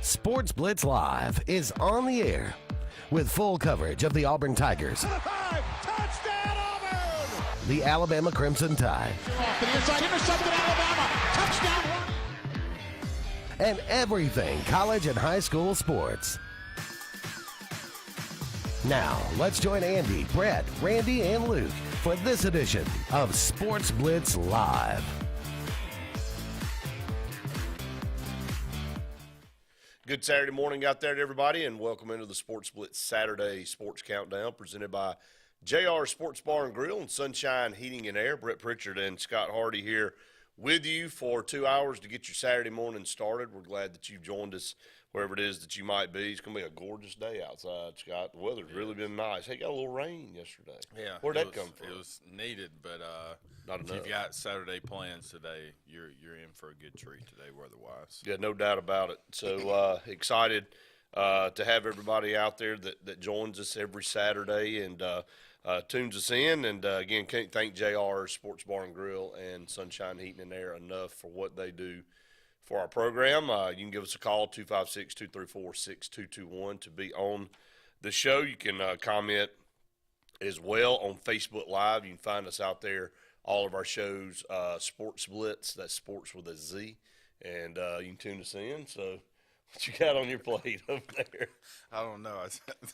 SportzBlitz Live is on the air with full coverage of the Auburn Tigers, Touchdown Auburn! the Alabama Crimson Tide, Off the inside, intercepted Alabama. Touchdown run. and everything college and high school sports. Now, let's join Andy, Brett, Randy, and Luke for this edition of SportzBlitz Live. Good Saturday morning out there to everybody, and welcome into the SportzBlitz Saturday Sports Countdown presented by JR Sports Bar and Grill and Sunshine Heating and Air. Brett Pritchard and Scott Hardy here with you for 2 hours to get your Saturday morning started. We're glad that you've joined us wherever it is that you might be. It's going to be a gorgeous day outside, Scott. The weather's really been nice. Hey, got a little rain yesterday. Yeah. Where'd that come from? It was needed, but Not if enough. you've got Saturday plans today, you're in for a good treat today weather-wise. Yeah, no doubt about it. So excited to have everybody out there that joins us every Saturday and tunes us in. And, again, can't thank JR Sports Bar and Grill and Sunshine Heating and Air enough for what they do for our program. You can give us a call, 256-234-6221, to be on the show. You can comment as well on Facebook Live. You can find us out there. All of our shows, SportzBlitz, that's sports with a Z, and you can tune us in. So what you got on your plate over there? I don't know.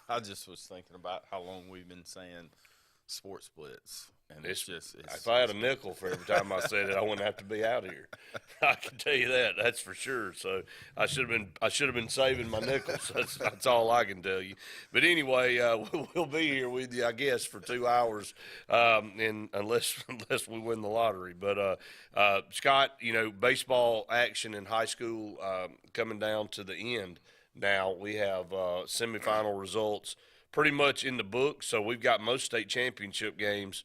I just was thinking about how long we've been saying SportzBlitz. And If I had a nickel for every time I said it, I wouldn't have to be out here. I can tell you that. That's for sure. So I should have been saving my nickels. That's all I can tell you. But anyway, we'll be here with you, I guess, for 2 hours, and unless we win the lottery. But Scott, baseball action in high school coming down to the end. Now we have semifinal results pretty much in the book. So we've got most state championship games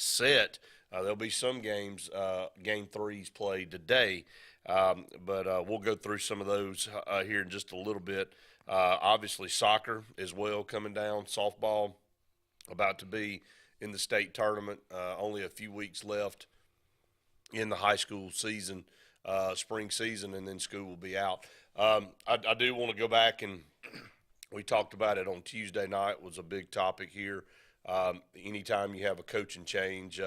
set. There'll be some games, game threes played today, but we'll go through some of those here in just a little bit. Obviously, soccer as well coming down, softball about to be in the state tournament, only a few weeks left in the high school season, spring season, and then school will be out. I do want to go back, and we talked about it on Tuesday night, was a big topic here. Anytime you have a coaching change,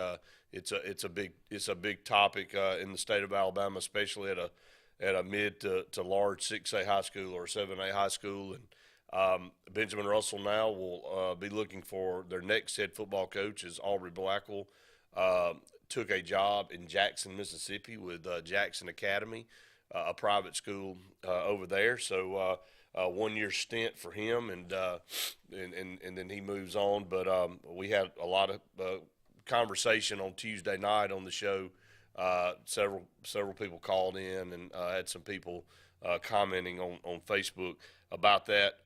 it's a big topic in the state of Alabama, especially at a mid to large 6A high school or 7A high school. And Benjamin Russell now will be looking for their next head football coach. Is Aubrey Blackwell took a job in Jackson, Mississippi, with Jackson Academy, a private school over there. So. 1 year stint for him, and then he moves on. But we had a lot of conversation on Tuesday night on the show. Several people called in, and had some people commenting on Facebook about that.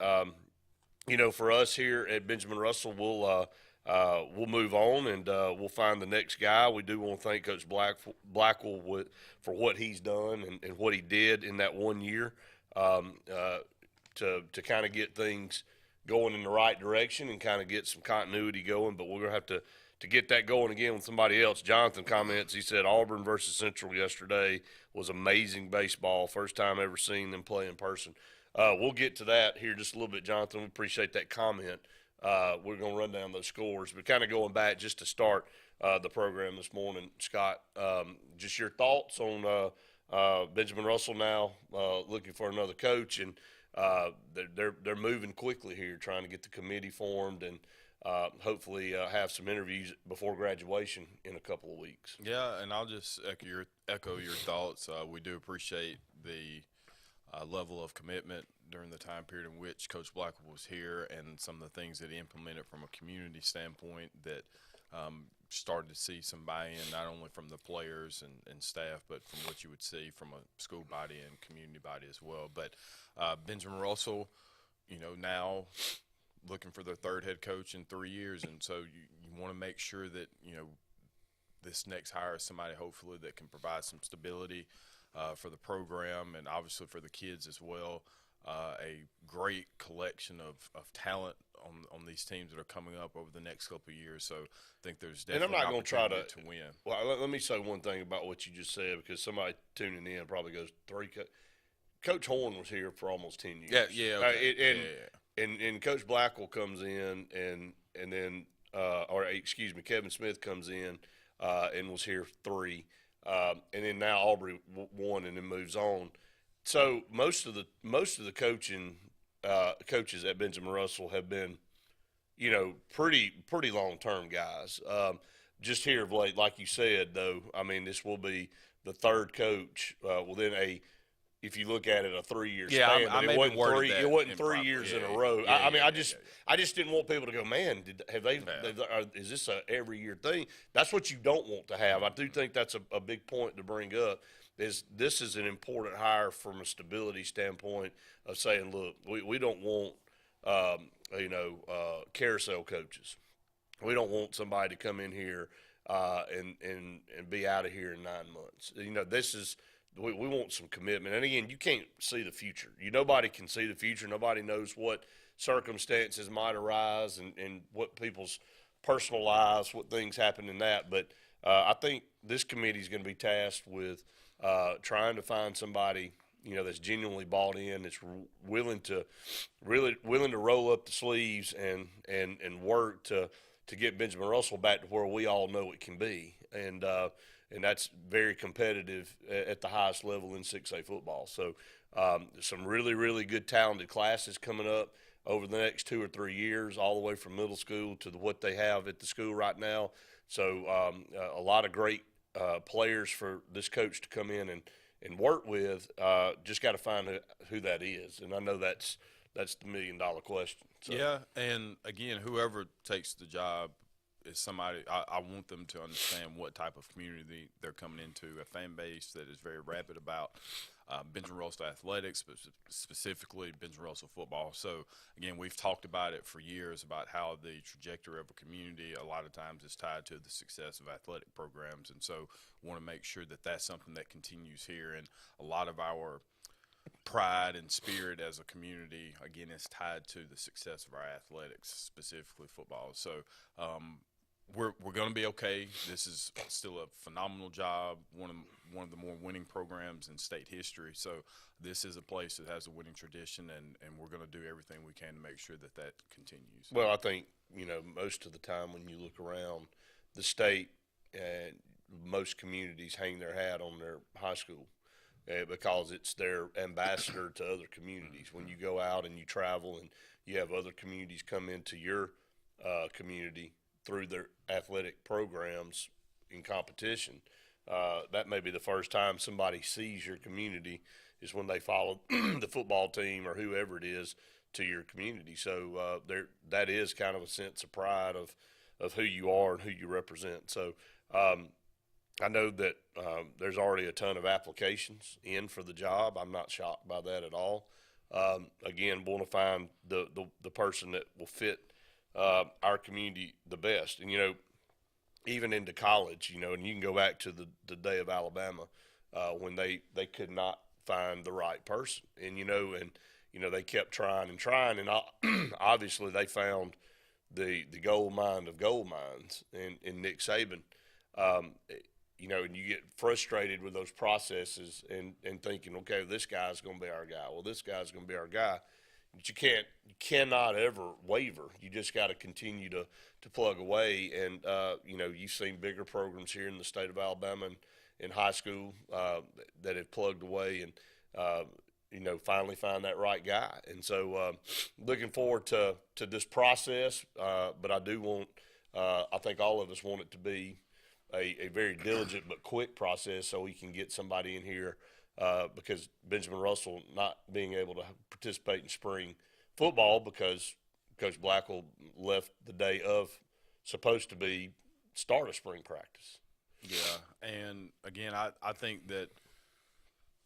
For us here at Benjamin Russell, we'll move on, and we'll find the next guy. We do want to thank Coach Blackwell for what he's done and what he did in that 1 year. To kind of get things going in the right direction and kind of get some continuity going, but we're going to have to get that going again with somebody else. Jonathan comments, he said Auburn versus Central yesterday was amazing baseball, first time ever seen them play in person. We'll get to that here just a little bit, Jonathan. We appreciate that comment. We're going to run down those scores, but kind of going back just to start the program this morning, Scott, just your thoughts on Benjamin Russell now looking for another coach, and they're moving quickly here, trying to get the committee formed and hopefully have some interviews before graduation in a couple of weeks. Yeah, and I'll just echo your thoughts. We do appreciate the level of commitment during the time period in which Coach Blackwell was here, and some of the things that he implemented from a community standpoint that started to see some buy-in, not only from the players and staff, but from what you would see from a school body and community body as well. But Benjamin Russell, now looking for their third head coach in 3 years, and so you want to make sure that, this next hire is somebody hopefully that can provide some stability for the program and obviously for the kids as well. A great collection of talent on these teams that are coming up over the next couple of years. So I think there's definitely and I'm not going to try to win. Well, let me say one thing about what you just said, because somebody tuning in probably goes, Coach Horn was here for almost 10 years. Yeah. Okay. And Coach Blackwell comes in, and then Kevin Smith comes in and was here 3, and then now Aubrey won and then moves on. So most of the coaches at Benjamin Russell have been, pretty long-term guys. Just here of late, like you said, though, I mean, this will be the 3rd coach within if you look at it, a 3-year span. It wasn't 3 years in a row. I just didn't want people to go, man, is this a every year thing? That's what you don't want to have. I do think that's a big point to bring up. This is an important hire from a stability standpoint of saying, look, we don't want carousel coaches. We don't want somebody to come in here and be out of here in 9 months. This is we want some commitment. And again, you can't see the future. Nobody can see the future. Nobody knows what circumstances might arise and what people's personal lives, what things happen in that. But I think this committee is going to be tasked with trying to find somebody that's genuinely bought in, that's willing to roll up the sleeves and work to get Benjamin Russell back to where we all know it can be, and that's very competitive at the highest level in 6A football. So some really, really good talented classes coming up over the next 2 or 3 years, all the way from middle school to what they have at the school right now. So a lot of great players for this coach to come in and work with. Just got to find who that is, and I know that's the $1 million question. So. Yeah, and again, whoever takes the job is somebody. I want them to understand what type of community they're coming into, a fan base that is very rabid about Benjamin Russell athletics, but specifically Benjamin Russell football. So again, we've talked about it for years about how the trajectory of a community a lot of times is tied to the success of athletic programs, and so want to make sure that that's something that continues here. And a lot of our pride and spirit as a community, again, is tied to the success of our athletics, specifically football. So we're going to be okay. This is still a phenomenal job, one of the more winning programs in state history. So this is a place that has a winning tradition, and we're going to do everything we can to make sure that that continues. Well, I think, most of the time when you look around the state, most communities hang their hat on their high school. Because it's their ambassador to other communities. When you go out and you travel and you have other communities come into your community through their athletic programs in competition, that may be the first time somebody sees your community is when they follow the football team or whoever it is to your community. So that is kind of a sense of pride of who you are and who you represent. So I know that there's already a ton of applications in for the job. I'm not shocked by that at all. Again, want to find the person that will fit our community the best. And, even into college, and you can go back to the day of Alabama when they could not find the right person. And, they kept trying, and obviously they found the gold mine of gold mines in Nick Saban. And you get frustrated with those processes and thinking, okay, this guy's going to be our guy. Well, this guy's going to be our guy. But you cannot ever waver. You just got to continue to plug away. And, you've seen bigger programs here in the state of Alabama and in high school that have plugged away and, finally find that right guy. And so looking forward to this process. But I do want I think all of us want it to be a very diligent but quick process so we can get somebody in here because Benjamin Russell not being able to participate in spring football because Coach Blackwell left the day of supposed to be start of spring practice. Yeah, and again, I think that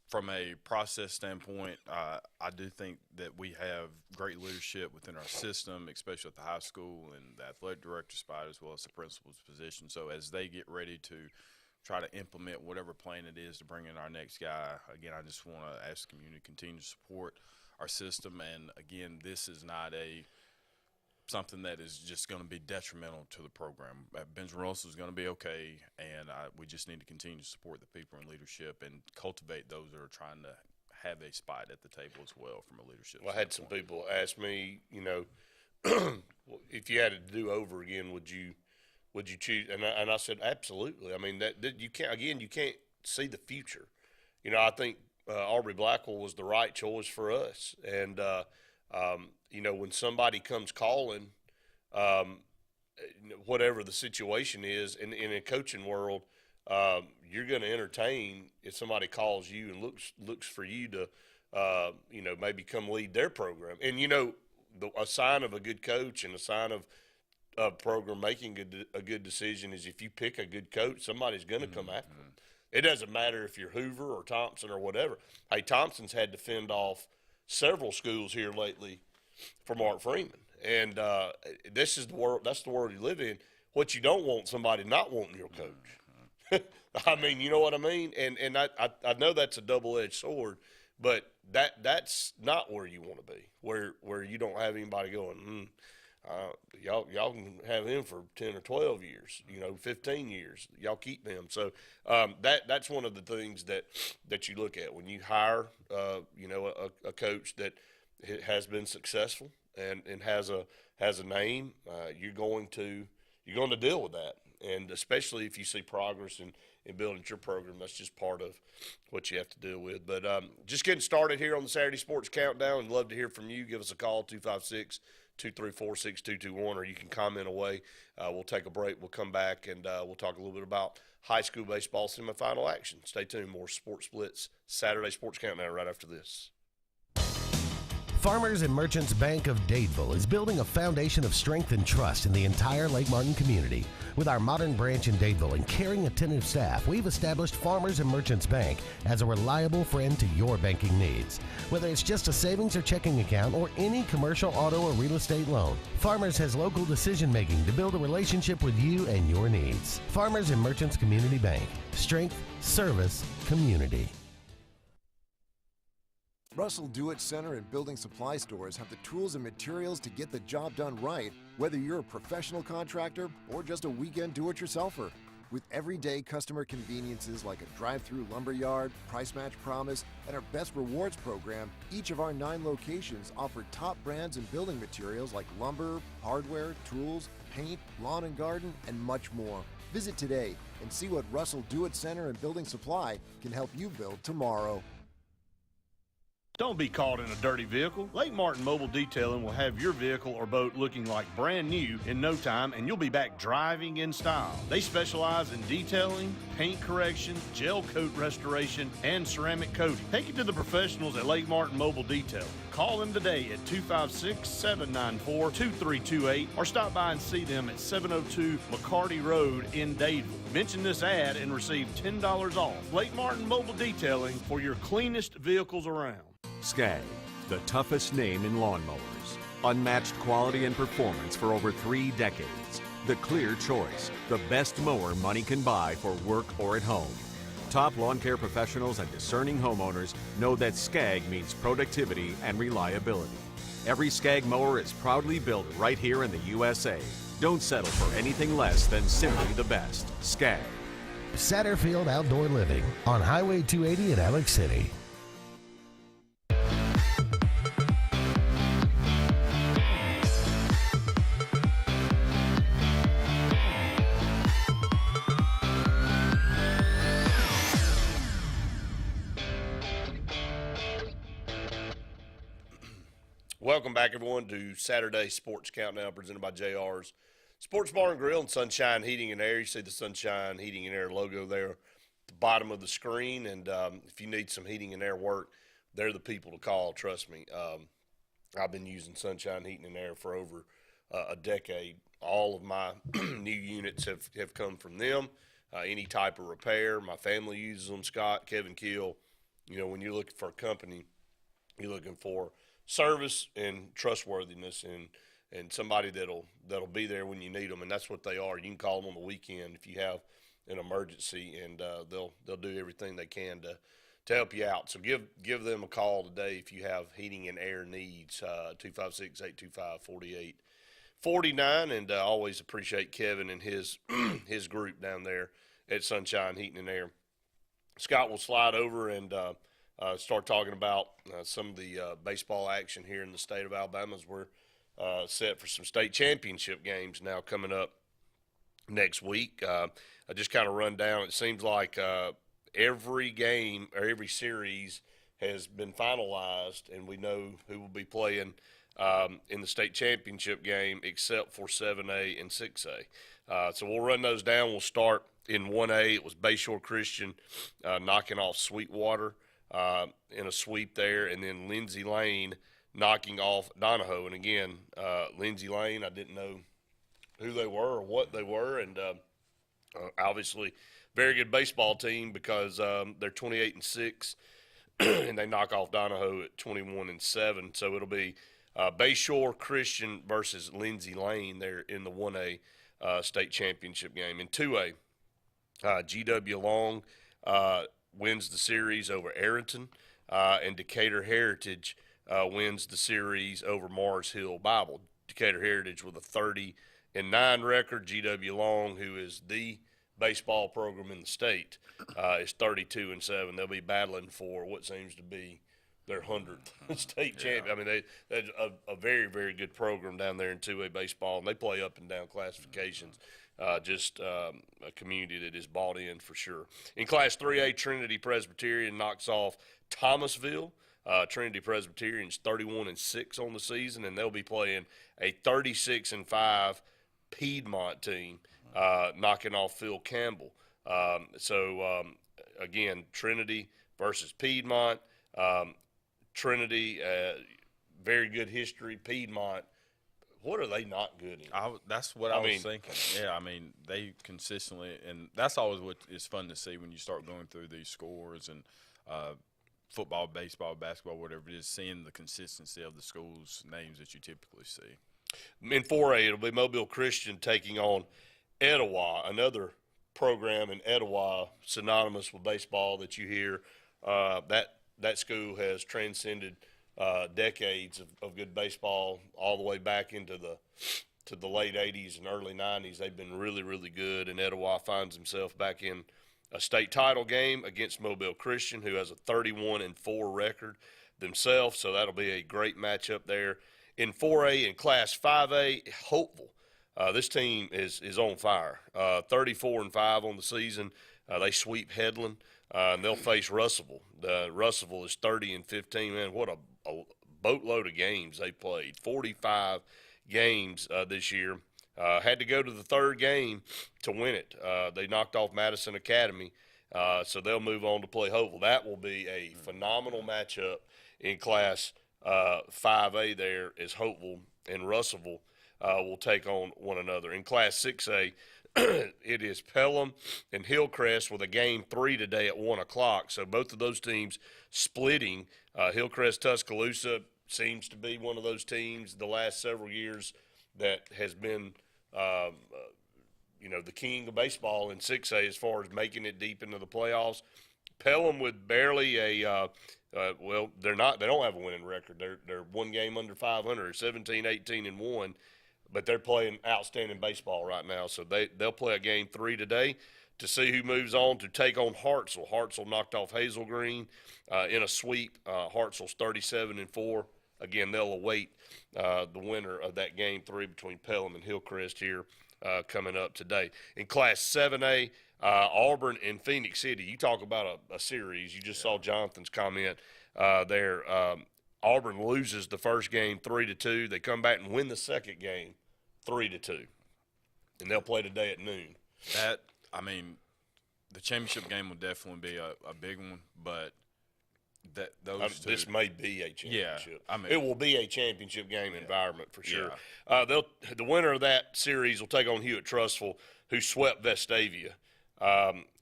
from a process standpoint, I do think that we have great leadership within our system, especially at the high school and the athletic director spot as well as the principal's position. So as they get ready to try to implement whatever plan it is to bring in our next guy, again, I just want to ask the community to continue to support our system. And, again, this is not something that is just going to be detrimental to the program. Benjamin Russell is going to be okay, and we just need to continue to support the people in leadership and cultivate those that are trying to have a spot at the table as well from a leadership Well, I had some standpoint. people ask me, if you had to do over again, would you choose? And I said, absolutely. I mean, that you can't see the future. I think Aubrey Blackwell was the right choice for us. And, when somebody comes calling, whatever the situation is, in a coaching world, you're going to entertain if somebody calls you and looks for you to, maybe come lead their program. And, a sign of a good coach and a sign of a program making a good decision is if you pick a good coach, somebody's going to come after them. It doesn't matter if you're Hoover or Thompson or whatever. Hey, Thompson's had to fend off several schools here lately for Mark Freeman. And this is the world. That's the world you live in. What you don't want, somebody not wanting your coach. I mean, you know what I mean? And I know that's a double-edged sword, but that's not where you want to be, where you don't have anybody going, y'all can have him for 10 or 12 years, 15 years. Y'all keep him. So that's one of the things that you look at when you hire, a coach that has been successful and has a name. You're going to deal with that, and especially if you see progress in building your program, that's just part of what you have to deal with. But just getting started here on the Saturday Sports Countdown, and love to hear from you. Give us a call, 256-234-6221, or you can comment away. We'll take a break. We'll come back, and we'll talk a little bit about high school baseball semifinal action. Stay tuned. More SportzBlitz Saturday Sports Countdown right after this. Farmers and Merchants Bank of Dadeville is building a foundation of strength and trust in the entire Lake Martin community. With our modern branch in Dadeville and caring, attentive staff, we've established Farmers and Merchants Bank as a reliable friend to your banking needs. Whether it's just a savings or checking account or any commercial, auto, or real estate loan, Farmers has local decision-making to build a relationship with you and your needs. Farmers and Merchants Community Bank. Strength, service, community. Russell Do-It Center and building supply stores have the tools and materials to get the job done right, whether you're a professional contractor or just a weekend do-it-yourselfer. With everyday customer conveniences like a drive-through lumberyard, price match promise, and our Best Rewards program, each of our 9 locations offer top brands and building materials like lumber, hardware, tools, paint, lawn and garden, and much more. Visit today and see what Russell Do-It Center and Building Supply can help you build tomorrow. Don't be caught in a dirty vehicle. Lake Martin Mobile Detailing will have your vehicle or boat looking like brand new in no time, and you'll be back driving in style. They specialize in detailing, paint correction, gel coat restoration, and ceramic coating. Take it to the professionals at Lake Martin Mobile Detailing. Call them today at 256-794-2328 or stop by and see them at 702 McCarty Road in Dadeville. Mention this ad and receive $10 off. Lake Martin Mobile Detailing for your cleanest vehicles around. Skag, the toughest name in lawnmowers. Unmatched quality and performance for over 3 decades. The clear choice, the best mower money can buy for work or at home. Top lawn care professionals and discerning homeowners know that Skag means productivity and reliability. Every Skag mower is proudly built right here in the USA. Don't settle for anything less than simply the best. Skag. Satterfield Outdoor Living on Highway 280 in Alex City. Welcome back, everyone, to Saturday Sports Countdown presented by JR's Sports Bar and Grill and Sunshine Heating and Air. You see the Sunshine Heating and Air logo there at the bottom of the screen. And if you need some heating and air work, they're the people to call, trust me. I've been using Sunshine Heating and Air for over a decade. All of my new units have come from them. Any type of repair, my family uses them. Scott, Kevin Keel, when you're looking for a company, you're looking for service and trustworthiness and somebody that'll be there when you need them, and that's what they are. You can call them on the weekend if you have an emergency, and they'll do everything they can to help you out. So give them a call today if you have heating and air needs. 256-825-4849, and always appreciate Kevin and his his group down there at Sunshine Heating and Air. Scott will slide over and start talking about some of the baseball action here in the state of Alabama as we're set for some state championship games now coming up next week. I just kind of run down. It seems like every game or every series has been finalized, and we know who will be playing in the state championship game except for 7A and 6A. So we'll run those down. We'll start in 1A. It was Bayshore Christian knocking off Sweetwater in a sweep there, and then Lindsay Lane knocking off Donahoe. And again, Lindsay Lane, I didn't know who they were or what they were, and obviously very good baseball team because they're 28-6, and they knock off Donahoe at 21-7. So it'll be Bayshore Christian versus Lindsay Lane there in the 1A state championship game. In 2A, GW Long wins the series over Arrington, and Decatur Heritage wins the series over Mars Hill Bible. Decatur Heritage with a 30-9 record. GW Long, who is the baseball program in the state, is 32-7. They'll be battling for what seems to be their 100th state champion. I mean, they're a very, very good program down there in 2A baseball, and they play up and down classifications. Just a community that is bought in for sure. In Class 3A, Trinity Presbyterian knocks off Thomasville. Trinity Presbyterian's 31-6 on the season, and they'll be playing a 36-5 Piedmont team, knocking off Phil Campbell. Again, Trinity versus Piedmont. Trinity, very good history. Piedmont, what are they not good in? That's what I was thinking. Yeah, I mean, they consistently – and that's always what is fun to see when you start going through these scores and football, baseball, basketball, whatever it is, seeing the consistency of the schools' names that you typically see. In 4A, it'll be Mobile Christian taking on Etowah, another program in Etowah synonymous with baseball that you hear. That school has transcended decades of good baseball all the way back into the late 80s and early 90s. They've been really, really good, and Etowah finds himself back in a state title game against Mobile Christian, who has a 31-4 record themselves, so that'll be a great matchup there. In 4A and Class 5A, Hopeville. This team is on fire. 34-5 on the season. They sweep Headland, and they'll face Russellville. Russellville is 30-15. Man, what a boatload of games they played. 45 games this year. Had to go to the third game to win it. They knocked off Madison Academy, so they'll move on to play Hopeville. That will be a phenomenal matchup in Class 5A there, as Hopeville and Russellville will take on one another. In Class 6A, it is Pelham and Hillcrest with a game 3 today at 1 o'clock. So both of those teams splitting. Hillcrest Tuscaloosa seems to be one of those teams the last several years that has been, the king of baseball in 6A as far as making it deep into the playoffs. Pelham with barely a they don't have a winning record. They're one game under 500, 17-18-1. But they're playing outstanding baseball right now. So they'll play a game 3 today to see who moves on to take on Hartselle. Hartselle knocked off Hazel Green in a sweep. Hartselle's 37-4. Again, they'll await the winner of that game 3 between Pelham and Hillcrest here coming up today. In Class 7A, Auburn and Phoenix City. You talk about a series. You just saw Jonathan's comment there. Auburn loses the first game 3-2. They come back and win the second game 3-2, and they'll play today at noon. The championship game will definitely be a big one, but those two. This may be a championship. Yeah, it will be a championship game environment for sure. Yeah. The winner of that series will take on Hewitt-Trussville, who swept Vestavia,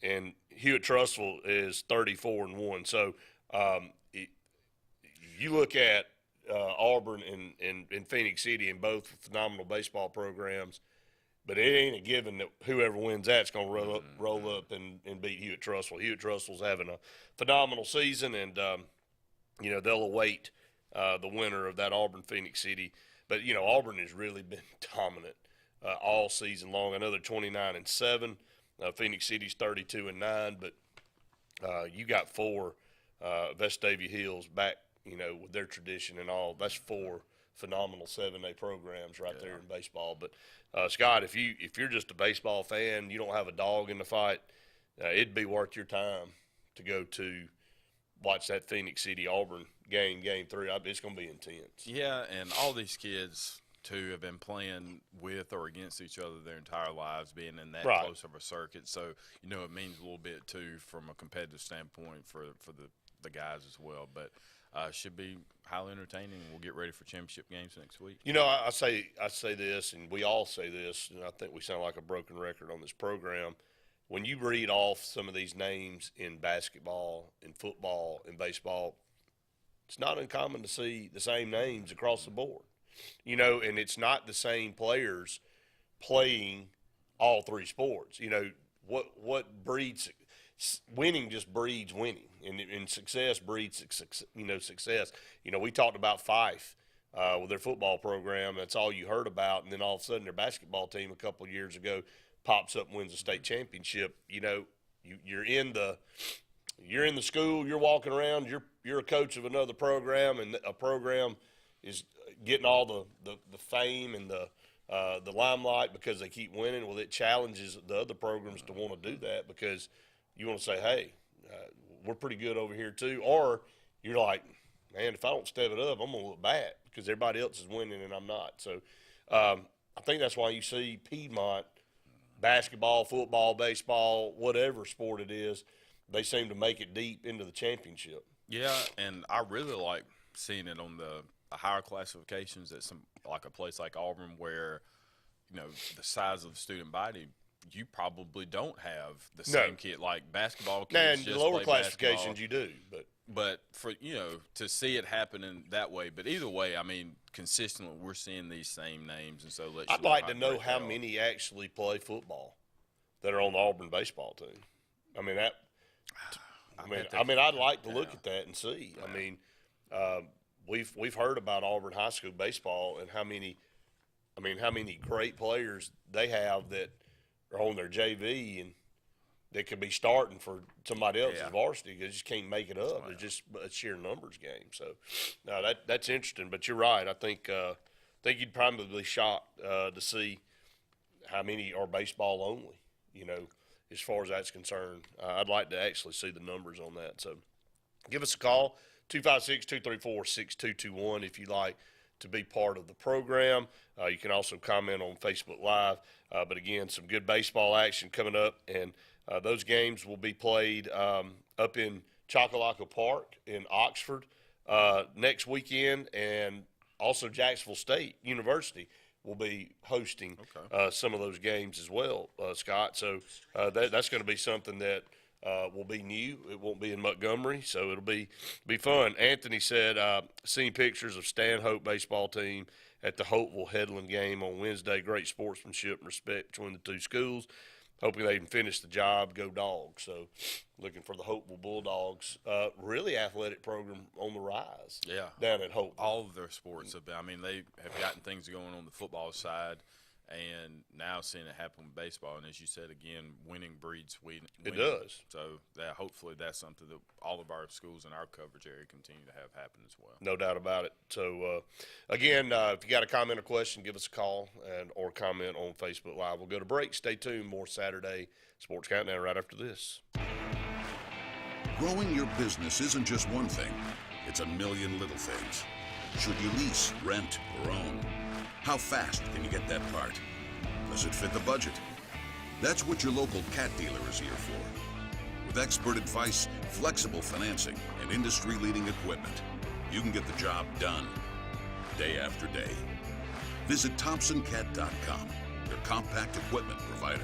and Hewitt-Trussville is 34-1. So. You look at Auburn and Phoenix City, and both phenomenal baseball programs, but it ain't a given that whoever wins that's going to roll up and beat Hewitt-Trussville. Hewitt-Trussville's having a phenomenal season, and they'll await the winner of that Auburn-Phoenix City. But Auburn has really been dominant all season long. Another 29-7. Phoenix City's 32-9, but you got four Vestavia Hills back, with their tradition and all. That's 4 phenomenal 7A programs right there in baseball. But Scott, if you're just a baseball fan, you don't have a dog in the fight, it'd be worth your time to go to watch that Phoenix City Auburn game 3. It's going to be intense. Yeah, and all these kids too have been playing with or against each other their entire lives, being in that close of a circuit. So it means a little bit too from a competitive standpoint for the guys as well. But should be highly entertaining. We'll get ready for championship games next week. I say this, and we all say this, and I think we sound like a broken record on this program. When you read off some of these names in basketball, in football, in baseball, it's not uncommon to see the same names across the board. And it's not the same players playing all 3 sports. What breeds winning just breeds winning, and success breeds success. We talked about Fife with their football program. That's all you heard about, and then all of a sudden their basketball team a couple of years ago pops up and wins a state championship. You're in the school, you're walking around, you're a coach of another program, and a program is getting all the fame and the limelight because they keep winning. Well, it challenges the other programs to want to do that because you want to say, hey, we're pretty good over here too. Or you're like, man, if I don't step it up, I'm going to look bad because everybody else is winning and I'm not. So I think that's why you see Piedmont basketball, football, baseball, whatever sport it is, they seem to make it deep into the championship. Yeah, and I really like seeing it on the higher classifications at a place like Auburn where, the size of the student body, you probably don't have the same kid like basketball kids. And just lower play classifications basketball. you do, but for to see it happen in that way. But either way, consistently we're seeing these same names, and so I'd like to know how many actually play football that are on the Auburn baseball team. I'd like to look at that and see. Yeah. We've heard about Auburn High School baseball and how many great players they have that are on their JV and they could be starting for somebody else's varsity. They just can't make it up. It's just a sheer numbers game. So, no, that's interesting. But you're right. I think you'd probably be shocked to see how many are baseball only. As far as that's concerned, I'd like to actually see the numbers on that. So, give us a call 256-234-6221 if you'd like to be part of the program. You can also comment on Facebook Live. But again, some good baseball action coming up, and those games will be played up in Chocolaco Park in Oxford next weekend, and also Jacksonville State University will be hosting some of those games as well, Scott. So that's going to be something that will be new. It won't be in Montgomery, so it'll be fun. Anthony said, seen pictures of Stanhope baseball team at the Hopeville Headland game on Wednesday. Great sportsmanship and respect between the two schools. Hoping they can finish the job, go Dogs. So looking for the Hopeville Bulldogs. Really athletic program on the rise down at Hopeville. All of their sports have been. They have gotten things going on the football side, and now seeing it happen with baseball. And as you said, again, winning breeds winning. It does. So hopefully that's something that all of our schools in our coverage area continue to have happen as well. No doubt about it. So, again, if you got a comment or question, give us a call or comment on Facebook Live. We'll go to break. Stay tuned. More Saturday Sports Countdown right after this. Growing your business isn't just one thing. It's a million little things. Should you lease, rent, or own? How fast can you get that part? Does it fit the budget? That's what your local cat dealer is here for. With expert advice, flexible financing, and industry-leading equipment, you can get the job done day after day. Visit ThompsonCat.com, your compact equipment provider.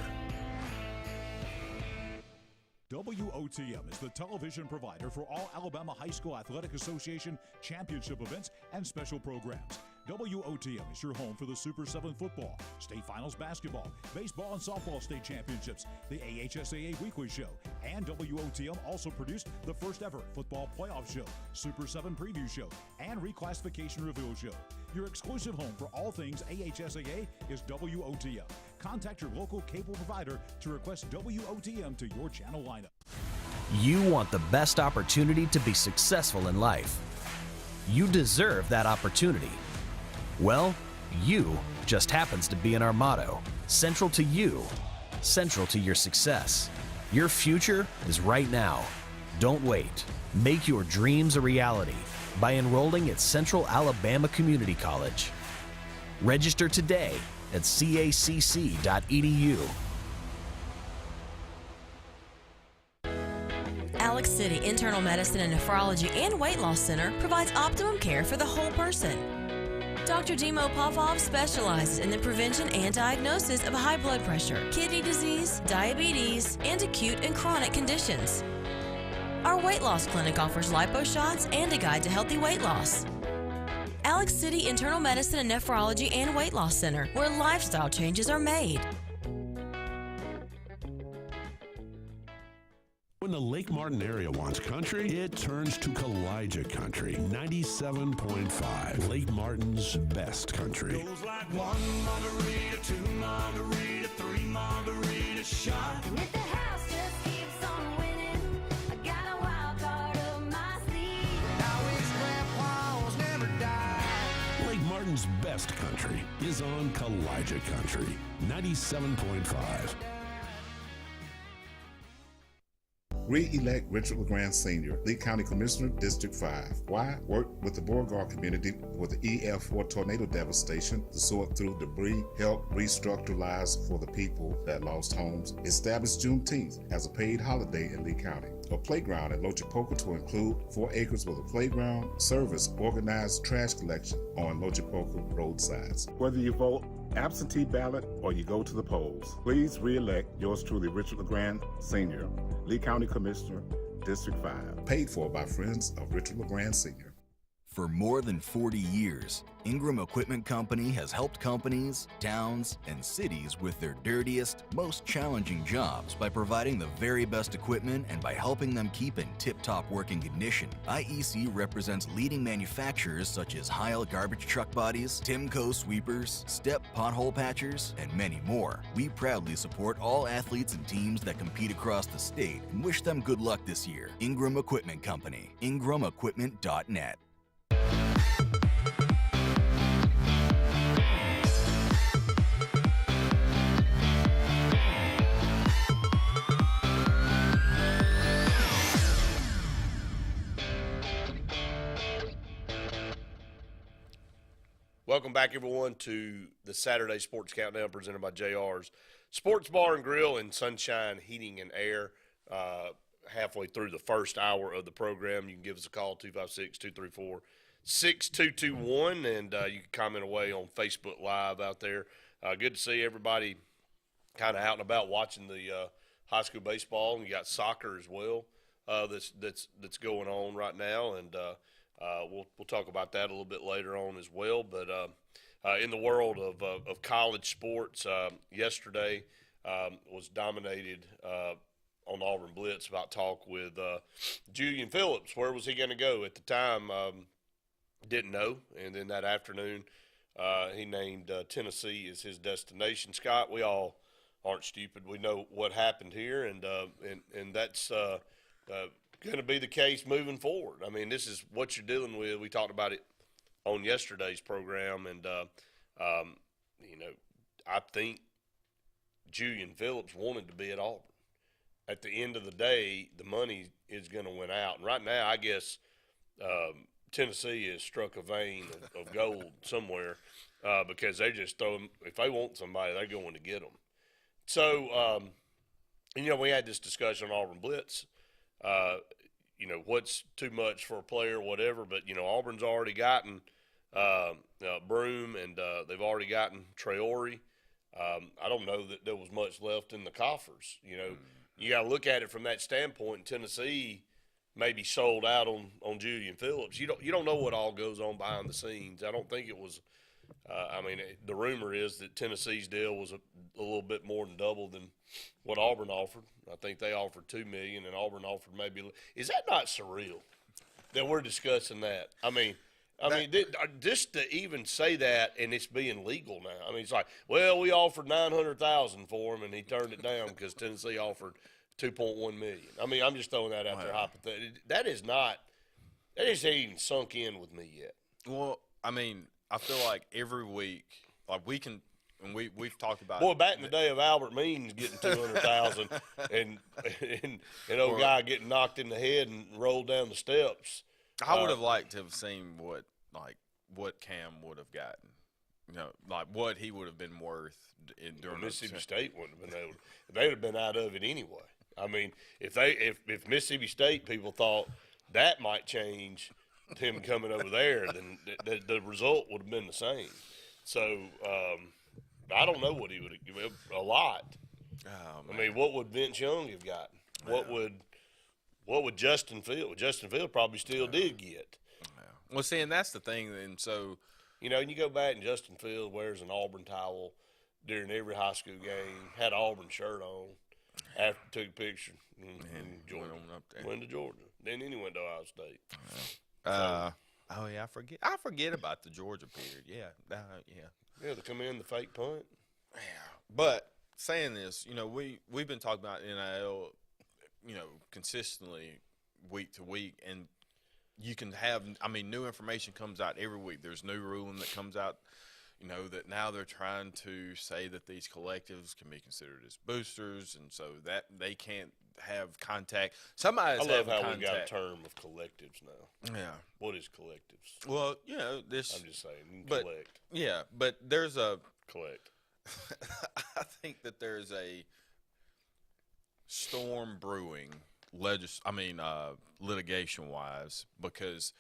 WOTM is the television provider for all Alabama High School Athletic Association championship events and special programs. WOTM is your home for the Super 7 football, state finals basketball, baseball and softball state championships, the AHSAA weekly show, and WOTM also produced the first ever football playoff show, Super 7 preview show, and reclassification reveal show. Your exclusive home for all things AHSAA is WOTM. Contact your local cable provider to request WOTM to your channel lineup. You want the best opportunity to be successful in life. You deserve that opportunity. Well, you just happens to be in our motto. Central to you, central to your success. Your future is right now. Don't wait. Make your dreams a reality by enrolling at Central Alabama Community College. Register today at cacc.edu. Alex City Internal Medicine and Nephrology and Weight Loss Center provides optimum care for the whole person. Dr. Dimo Popov specializes in the prevention and diagnosis of high blood pressure, kidney disease, diabetes, and acute and chronic conditions. Our weight loss clinic offers lipo shots and a guide to healthy weight loss. Alex City Internal Medicine and Nephrology and Weight Loss Center, where lifestyle changes are made. When the Lake Martin area wants country, it turns to Kalijah Country 97.5. Lake Martin's best country. Goes like 1 margarita, 2 margarita, 3 margarita shot. And if the house just keeps on winning, I got a wild card up my sleeve. I wish grandpa's never died. Lake Martin's best country is on Kalijah Country 97.5. Re-elect Richard LeGrand Sr., Lee County Commissioner, District 5. Why? Work with the Beauregard community with the EF4 tornado devastation to sort through debris, help restructure lives for the people that lost homes, establish Juneteenth as a paid holiday in Lee County. A playground at Lochapoka to include 4 acres with a playground, service, organized trash collection on Lochapoka roadsides. Whether you vote absentee ballot or you go to the polls, please re-elect yours truly, Richard LeGrand Sr., Lee County Commissioner, District 5. Paid for by Friends of Richard LeGrand Sr. For more than 40 years, Ingram Equipment Company has helped companies, towns, and cities with their dirtiest, most challenging jobs by providing the very best equipment and by helping them keep in tip-top working condition. IEC represents leading manufacturers such as Heil garbage truck bodies, Timco sweepers, Step pothole patchers, and many more. We proudly support all athletes and teams that compete across the state and wish them good luck this year. Ingram Equipment Company, ingramequipment.net. Welcome back, everyone, to the Saturday Sports Countdown presented by JR's Sports Bar and Grill and Sunshine Heating and Air. Halfway through the first hour of the program, you can give us a call, 256-234-6221, and you can comment away on Facebook Live out there. Good to see everybody kind of out and about watching the high school baseball, and you got soccer as well that's going on right now, and we'll talk about that a little bit later on as well. But in the world of college sports, yesterday was dominated on Auburn Blitz about talk with Julian Phillips. Where was he going to go at the time? Didn't know. And then that afternoon, he named Tennessee as his destination. Scott, we all aren't stupid. We know what happened here, and that's going to be the case moving forward. I mean, this is what you're dealing with. We talked about it on yesterday's program, and I think Julian Phillips wanted to be at Auburn. At the end of the day, the money is going to win out. And right now, I guess Tennessee has struck a vein of gold somewhere because they just throw them. If they want somebody, they're going to get them. So, we had this discussion on Auburn Blitz. What's too much for a player, whatever. But, Auburn's already gotten Broom, and they've already gotten Traore. I don't know that there was much left in the coffers. You got to look at it from that standpoint. Tennessee maybe sold out on Julian Phillips. You don't know what all goes on behind the scenes. I don't think it was. The rumor is that Tennessee's deal was a little bit more than double than what Auburn offered. I think they offered $2 million, and Auburn offered maybe. Is that not surreal that we're discussing that? Just to even say that, and it's being legal now. It's like, well, we offered $900,000 for him, and he turned it down because Tennessee offered $2.1 million. I mean, I'm just throwing that out there hypothetically. That is not. That isn't even sunk in with me yet. Well, I mean, I feel like every week, like we can, and we've talked about. Boy, back in the day of Albert Means getting 200,000 and old guy getting knocked in the head and rolled down the steps. I would have liked to have seen what Cam would have gotten. You know, like what he would have been worth during Mississippi State wouldn't have been able. They would have been out of it anyway. I mean, if Mississippi State people thought that might change him coming over there, then the result would have been the same. So I don't know what he would have given. A lot. Oh, I mean, what would Vince Young have gotten? What would Justin Field? Well, Justin Field probably still did get. Well, see, and that's the thing. And so, you know, and you go back and Justin Field wears an Auburn towel during every high school game, had an Auburn shirt on after took a picture and Georgia. Went to Georgia. Then he went to Ohio State. Oh yeah, I forget about the Georgia period. Yeah. Yeah, they come in the fake punt. Yeah. But saying this, you know, we've been talking about NIL, you know, consistently week to week, and you can have, I mean, new information comes out every week. There's new ruling that comes out, you know, that now they're trying to say that these collectives can be considered as boosters, and so that they can't have contact. Somebody's I love how contact. we got a term of collectives now. Yeah. What is collectives? Well, you know, this. I'm just saying, but, collect. Yeah, but there's a collect. I think that there's a storm brewing, litigation-wise, because,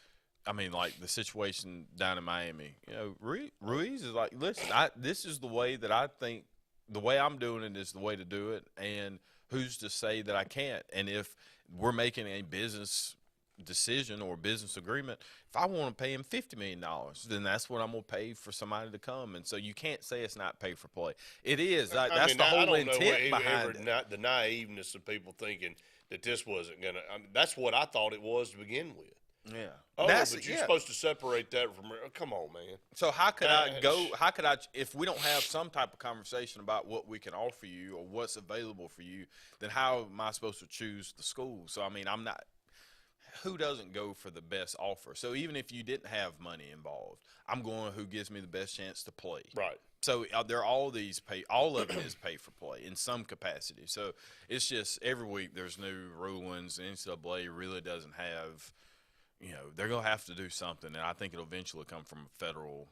I mean, like the situation down in Miami. You know, Ruiz is like, listen, this is the way that I think. The way I'm doing it is the way to do it, and who's to say that I can't? And if we're making a business decision or business agreement, if I want to pay him $50 million, then that's what I'm going to pay for somebody to come. And so you can't say it's not pay for play. It is. That's the whole intent behind it. Not the naiveness of people thinking that this wasn't going to – I mean, that's what I thought it was to begin with. Yeah. Oh, but you're supposed to separate that from – come on, man. So how could if we don't have some type of conversation about what we can offer you or what's available for you, then how am I supposed to choose the school? So, I mean, I'm not – who doesn't go for the best offer? So even if you didn't have money involved, I'm going who gives me the best chance to play. Right. So there are all of it is pay for play in some capacity. So it's just every week there's new rulings. The NCAA really doesn't have – you know, they're going to have to do something, and I think it'll eventually come from federal,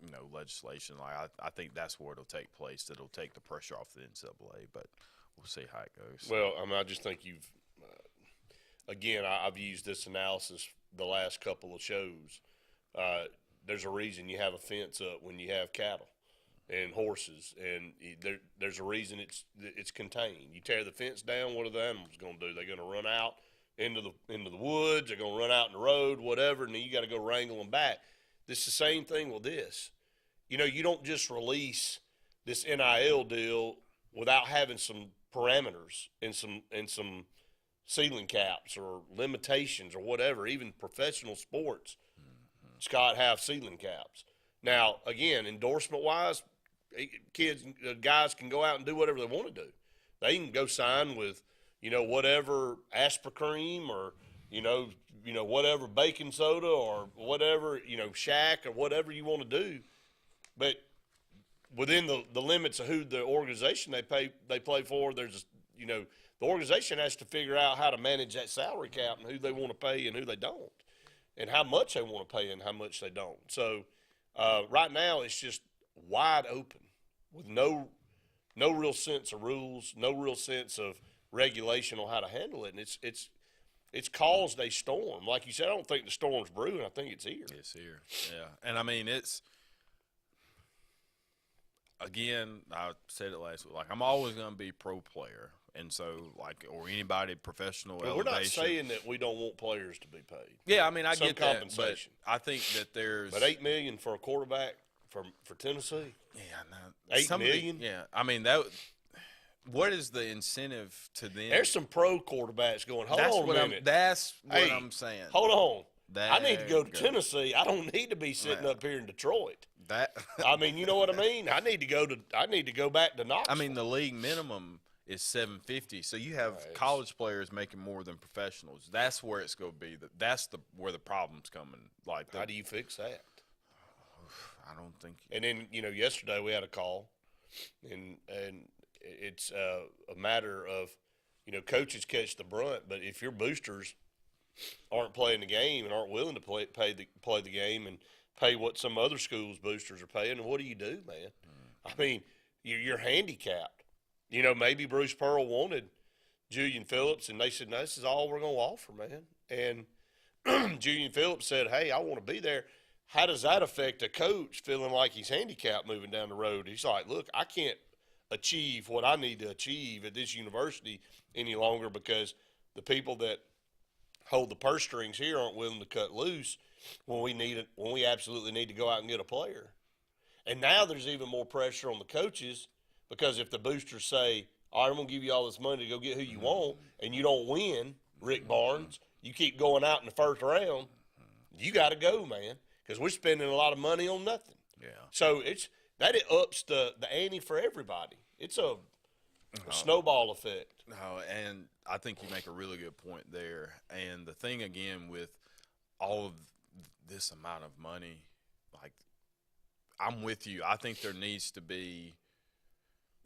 you know, legislation. Like I think that's where it'll take place. It'll take the pressure off the NCAA, but we'll see how it goes. Well, I mean, I just think you've again, I've used this analysis the last couple of shows. There's a reason you have a fence up when you have cattle and horses, and there's a reason it's contained. You tear the fence down, what are the animals going to do? They're going to run out into the woods, they're going to run out in the road, whatever, and then you got to go wrangle them back. It's the same thing with this. You know, you don't just release this NIL deal without having some parameters and some ceiling caps or limitations or whatever. Even professional sports, Scott, have ceiling caps. Now, again, endorsement-wise, guys can go out and do whatever they want to do. They can go sign with, you know, whatever Aspercream or, you know, whatever baking soda or whatever, you know, Shack or whatever you want to do. But within the limits of who the organization they play for, there's, you know, the organization has to figure out how to manage that salary cap and who they want to pay and who they don't, and how much they want to pay and how much they don't. So right now it's just wide open with no real sense of rules, no real sense of regulation on how to handle it, and it's caused a storm. Like you said, I don't think the storm's brewing. I think it's here. It's here, yeah. And I mean, it's again, I said it last week. Like I'm always going to be pro player, and so like or anybody professional. Well, we're not saying that we don't want players to be paid. Yeah, I mean, I get that, but I think that there's $8 million for a quarterback for Tennessee. Yeah, $8 million. Yeah, I mean that. What is the incentive to them? There's some pro quarterbacks going, hold on a minute. That's what I'm saying. Hold on. I need to go to Tennessee. I don't need to be sitting up here in Detroit. I mean, you know what I mean? I need to go back to Knoxville. I mean, the league minimum is $750. So you have college players making more than professionals. That's where it's going to be. That's where the problem's coming. Like, how do you fix that? I don't think. And then yesterday we had a call, and it's a matter of coaches catch the brunt, but if your boosters aren't playing the game and aren't willing to play the game and pay what some other schools' boosters are paying, what do you do, man? I mean, you're handicapped. Maybe Bruce Pearl wanted Julian Phillips, and they said, no, this is all we're going to offer, man. And Julian Phillips said, hey, I want to be there. How does that affect a coach feeling like he's handicapped moving down the road? He's like, look, I can't achieve what I need to achieve at this university any longer because the people that hold the purse strings here aren't willing to cut loose when we absolutely need to go out and get a player. And now there's even more pressure on the coaches because if the boosters say, all right, I'm going to give you all this money to go get who you want, and you don't win, Rick Barnes, you keep going out in the first round, you got to go, man, because we're spending a lot of money on nothing. Yeah. So it ups the ante for everybody. It's a snowball effect. No, and I think you make a really good point there. And the thing, again, with all of this amount of money, like, I'm with you. I think there needs to be –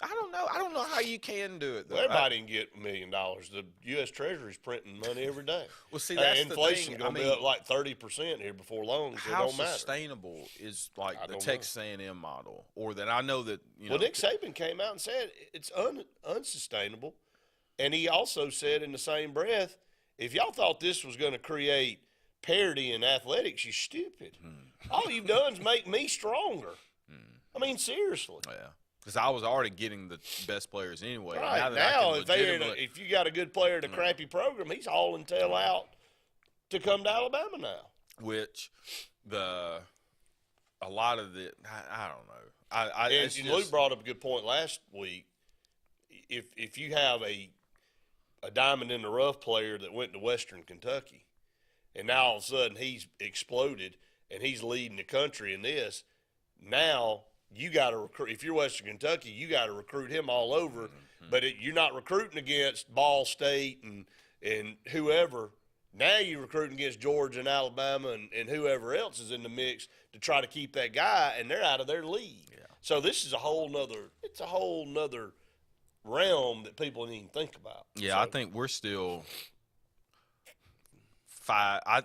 I don't know how you can do it, though. Well, everybody can get $1 million. The U.S. Treasury's printing money every day. Well, see, that's inflation's the thing. going to be up like 30% here before long. So How it don't matter. sustainable is like the Texas A&M model, or that I know that Well, Nick Saban came out and said it's unsustainable, and he also said in the same breath, if y'all thought this was going to create parity in athletics, you're stupid. All you've done is make me stronger. I mean, seriously. Yeah. Because I was already getting the best players anyway. Right. Now if you got a good player in a crappy program, he's hauling tail out to come to Alabama now. Which a lot of the I don't know. And Luke brought up a good point last week. If you have a diamond in the rough player that went to Western Kentucky, and now all of a sudden he's exploded and he's leading the country in this, now you got to recruit. If you're Western Kentucky, you got to recruit him all over. But you're not recruiting against Ball State and whoever. Now you're recruiting against Georgia and Alabama and whoever else is in the mix to try to keep that guy, and they're out of their league. Yeah. So this is a whole nother realm that people didn't even think about. Yeah, so, I think we're still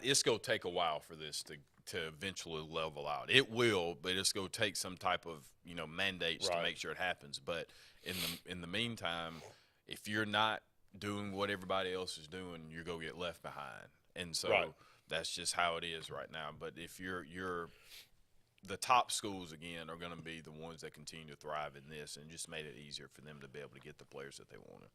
it's going to take a while for this to eventually level out. It will, but it's going to take some type of mandates to make sure it happens. But in the meantime, if you're not doing what everybody else is doing, you're going to get left behind. And so that's just how it is right now. But if you're the top schools, again, are going to be the ones that continue to thrive in this, and just made it easier for them to be able to get the players that they wanted.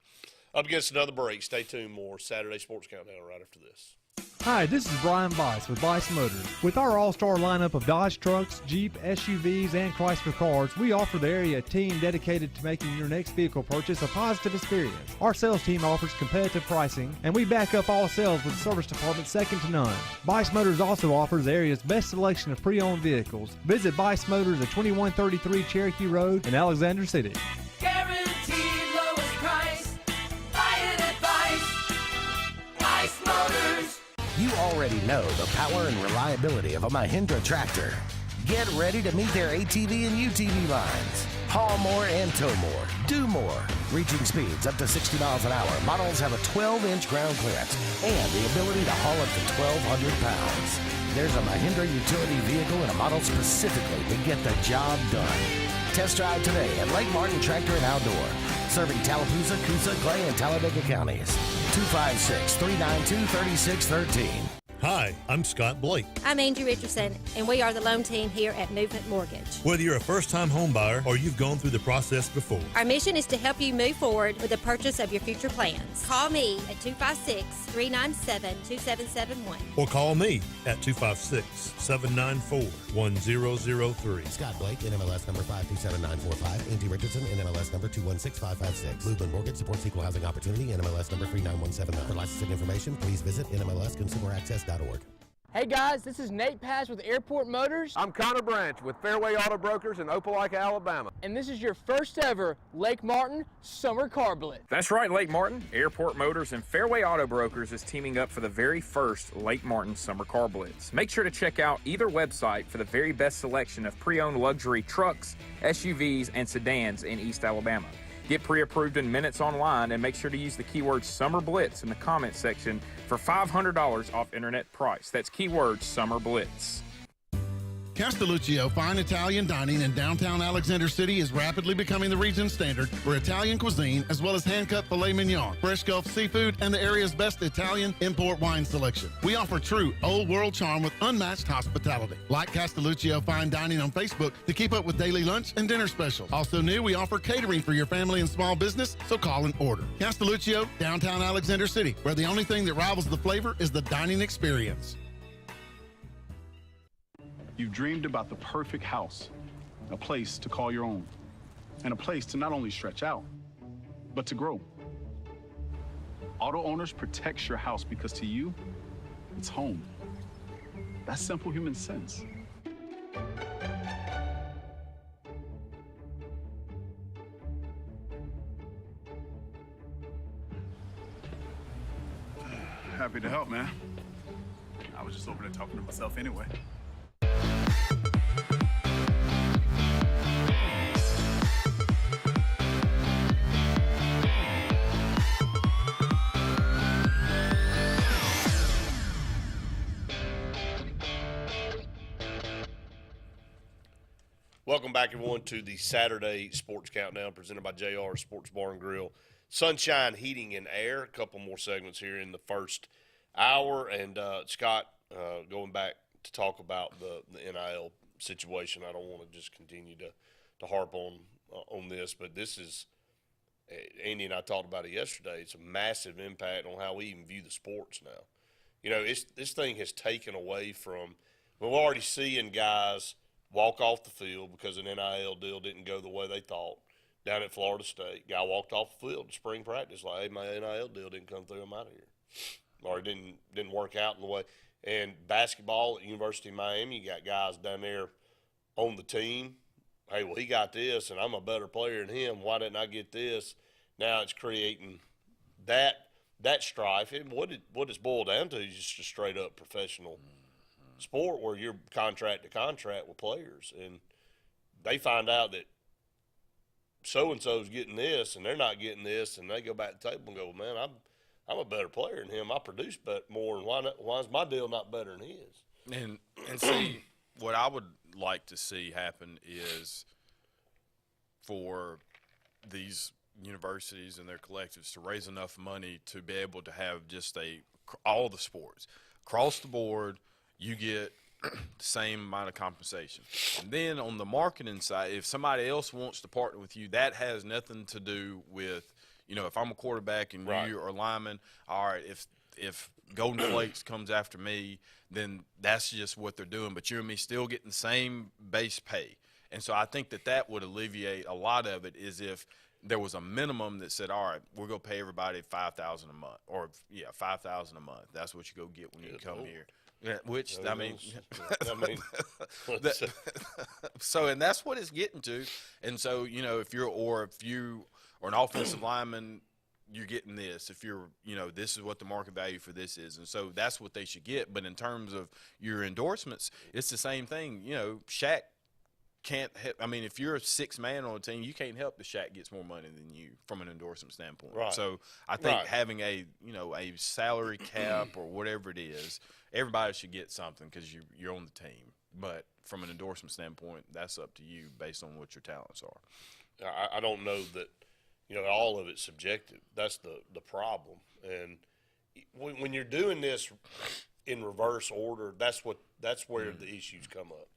Up against another break. Stay tuned. More Saturday Sports Countdown right after this. Hi, this is Brian Bice with Bice Motors. With our all-star lineup of Dodge trucks, Jeep, SUVs, and Chrysler cars, we offer the area a team dedicated to making your next vehicle purchase a positive experience. Our sales team offers competitive pricing, and we back up all sales with a service department second to none. Bice Motors also offers the area's best selection of pre-owned vehicles. Visit Bice Motors at 2133 Cherokee Road in Alexander City. Guaranteed lowest price. Buy it at Bice Motors. You already know the power and reliability of a Mahindra tractor. Get ready to meet their ATV and UTV lines. Haul more and tow more. Do more. Reaching speeds up to 60 miles an hour. Models have a 12-inch ground clearance and the ability to haul up to 1,200 pounds. There's a Mahindra utility vehicle and a model specifically to get the job done. Test drive today at Lake Martin Tractor and Outdoor. Serving Tallapoosa, Coosa, Clay, and Talladega counties. 256-392-3613. Hi, I'm Scott Blake. I'm Angie Richardson, and we are the loan team here at Movement Mortgage. Whether you're a first-time home buyer or you've gone through the process before, our mission is to help you move forward with the purchase of your future plans. Call me at 256-397-2771. or call me at 256-794-1003. Scott Blake, NMLS number 527945. Angie Richardson, NMLS number 216556. Movement Mortgage supports equal housing opportunity, NMLS number 39179. For licensing information, please visit NMLSConsumerAccess.org. Hey guys, this is Nate Paz with Airport Motors. I'm Connor Branch with Fairway Auto Brokers in Opelika, Alabama. And this is your first ever Lake Martin Summer Car Blitz. That's right, Lake Martin. Airport Motors and Fairway Auto Brokers is teaming up for the very first Lake Martin Summer Car Blitz. Make sure to check out either website for the very best selection of pre-owned luxury trucks, SUVs, and sedans in East Alabama. Get pre-approved in minutes online and make sure to use the keyword Summer Blitz in the comments section for $500 off internet price. That's keyword Summer Blitz. Castelluccio Fine Italian Dining in downtown Alexander City is rapidly becoming the region standard for Italian cuisine, as well as hand-cut filet mignon, fresh Gulf seafood, and the area's best Italian import wine selection. We offer true old-world charm with unmatched hospitality. Like Castelluccio Fine Dining on Facebook to keep up with daily lunch and dinner specials. Also new, we offer catering for your family and small business, so call and order. Castelluccio, downtown Alexander City, where the only thing that rivals the flavor is the dining experience. You've dreamed about the perfect house, a place to call your own, and a place to not only stretch out, but to grow. Auto Owners protects your house because to you, it's home. That's simple human sense. Happy to help, man. I was just over there talking to myself anyway. Welcome back, everyone, to the Saturday Sports Countdown presented by JR Sports Bar and Grill. Sunshine, Heating, and Air. A couple more segments here in the first hour. And, Scott, going back to talk about the NIL situation, I don't want to just continue to harp on this, but this is – Andy and I talked about it yesterday. It's a massive impact on how we even view the sports now. You know, this thing has taken away from – we're already seeing guys – walk off the field because an NIL deal didn't go the way they thought. Down at Florida State, guy walked off the field to spring practice like, hey, my NIL deal didn't come through, I'm out of here. Or it didn't work out in the way. And basketball at University of Miami, you got guys down there on the team. Hey, well, he got this, and I'm a better player than him. Why didn't I get this? Now it's creating that strife. And what it's boiled down to is just a straight-up professional sport where you're contract to contract with players, and they find out that so-and-so's getting this and they're not getting this, and they go back to the table and go, man, I'm a better player than him. I produce more, and why is my deal not better than his? And see, what I would like to see happen is for these universities and their collectives to raise enough money to be able to have just all the sports across the board. You get the same amount of compensation. And then on the marketing side, if somebody else wants to partner with you, that has nothing to do with, you know, if I'm a quarterback and you are a lineman, all right, if Golden Flakes comes after me, then that's just what they're doing. But you and me still getting the same base pay. And so I think that would alleviate a lot of it is if there was a minimum that said, all right, we're going to pay everybody $5,000 a month. Or, $5,000 a month. That's what you go get when you come here. Yeah, which I mean, so and that's what it's getting to, and so you know if you are an offensive lineman, you're getting this. If you're this is what the market value for this is, and so that's what they should get. But in terms of your endorsements, it's the same thing. You know, Shaq can't help. I mean, if you're a sixth man on a team, you can't help that Shaq gets more money than you from an endorsement standpoint. Right. So I think having a salary cap or whatever it is, everybody should get something because you're on the team. But from an endorsement standpoint, that's up to you based on what your talents are. I don't know that all of it's subjective. That's the problem. And when you're doing this in reverse order, that's where the issues come up.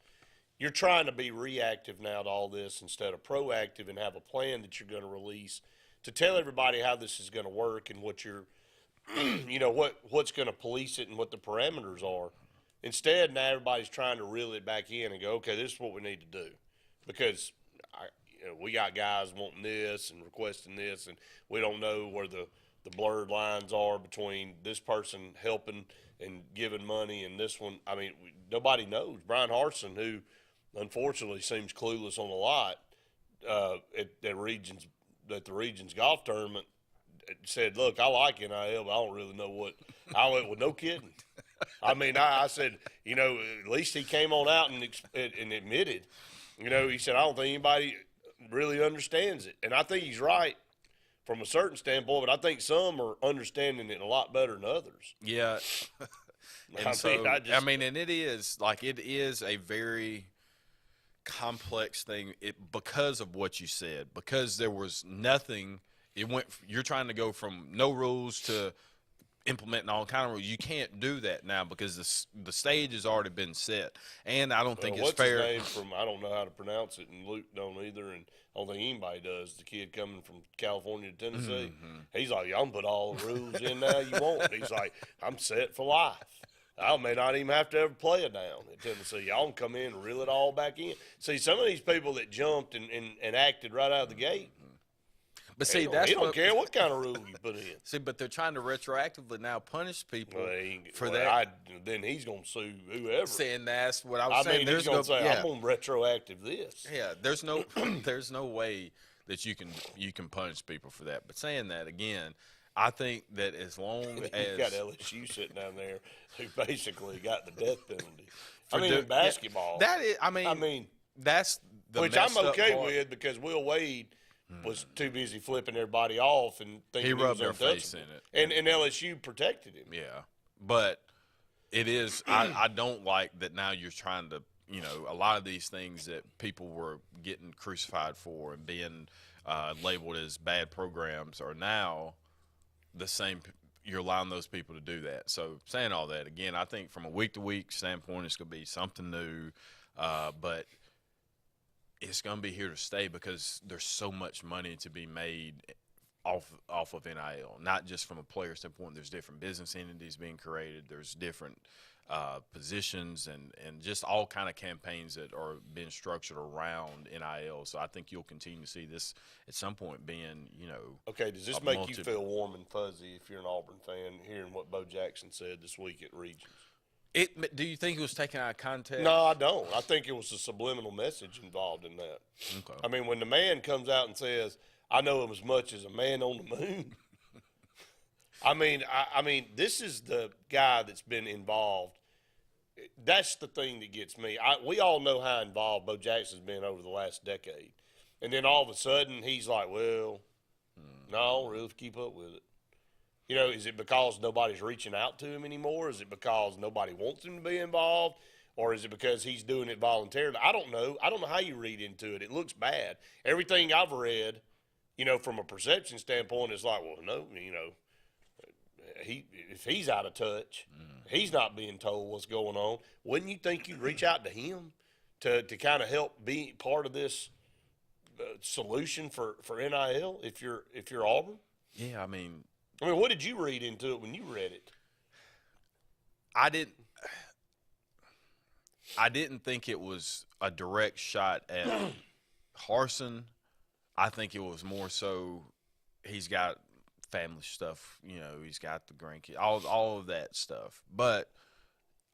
You're trying to be reactive now to all this instead of proactive and have a plan that you're going to release to tell everybody how this is going to work and what you're, what's going to police it and what the parameters are. Instead, now everybody's trying to reel it back in and go, okay, this is what we need to do because we got guys wanting this and requesting this, and we don't know where the the blurred lines are between this person helping and giving money and this one. I mean, nobody knows. Brian Harson, who unfortunately seems clueless on a lot at the Regions golf tournament, said, "Look, I like NIL, but I don't really know what." I went, "Well, no kidding." I mean, I said, at least he came on out and admitted. He said, "I don't think anybody really understands it," and I think he's right from a certain standpoint. But I think some are understanding it a lot better than others. Yeah. And and it is a very complex thing because of what you said, because there was nothing. You're trying to go from no rules to implementing all kind of rules. You can't do that now because the stage has already been set, and I don't think it's fair. His name I don't know how to pronounce it, and Luke don't either, and I don't think anybody does. The kid coming from California to Tennessee, he's like, "Y'all can put all the rules in now you want." He's like, "I'm set for life. I may not even have to ever play it down at Tennessee. Y'all can come in and reel it all back in." See, some of these people that jumped and acted right out of the gate. But see, they don't care what kind of rule you put in. See, but they're trying to retroactively now punish people for that. Then he's going to sue whoever. See, and that's what I was saying. He's going to say, "I'm going to retroactive this." Yeah, there's no way that you can punish people for that. But saying that again, I think that as long as you got LSU sitting down there who basically got the death penalty. In basketball, that is. That's the which I'm okay with because Will Wade was too busy flipping everybody off and thinking he rubbed he was their face in it, and LSU protected him. Yeah, but it is. I don't like that now. You're trying to, a lot of these things that people were getting crucified for and being labeled as bad programs are now the same. You're allowing those people to do that. So saying all that again, I think from a week-to-week standpoint, it's going to be something new, but it's going to be here to stay because there's so much money to be made off of NIL, not just from a player standpoint. There's different business entities being created. There's different positions and just all kind of campaigns that are being structured around NIL. So I think you'll continue to see this at some point being, Okay, does this make you feel warm and fuzzy if you're an Auburn fan hearing what Bo Jackson said this week at Regions? Do you think it was taken out of context? No, I don't. I think it was a subliminal message involved in that. Okay. When the man comes out and says, "I know him as much as a man on the moon," this is the guy that's been involved. That's the thing that gets me. We all know how involved Bo Jackson's been over the last decade. And then all of a sudden he's like, "Well, no, I don't really keep up with it." Is it because nobody's reaching out to him anymore? Is it because nobody wants him to be involved? Or is it because he's doing it voluntarily? I don't know. I don't know how you read into it. It looks bad. Everything I've read, from a perception standpoint, is like, well, no, if he's out of touch, he's not being told what's going on. Wouldn't you think you'd reach out to him to kind of help be part of this solution for NIL if you're Auburn? Yeah, what did you read into it when you read it? I didn't think it was a direct shot at Harson. I think it was more so he's got family stuff, he's got the grandkids, all of that stuff. But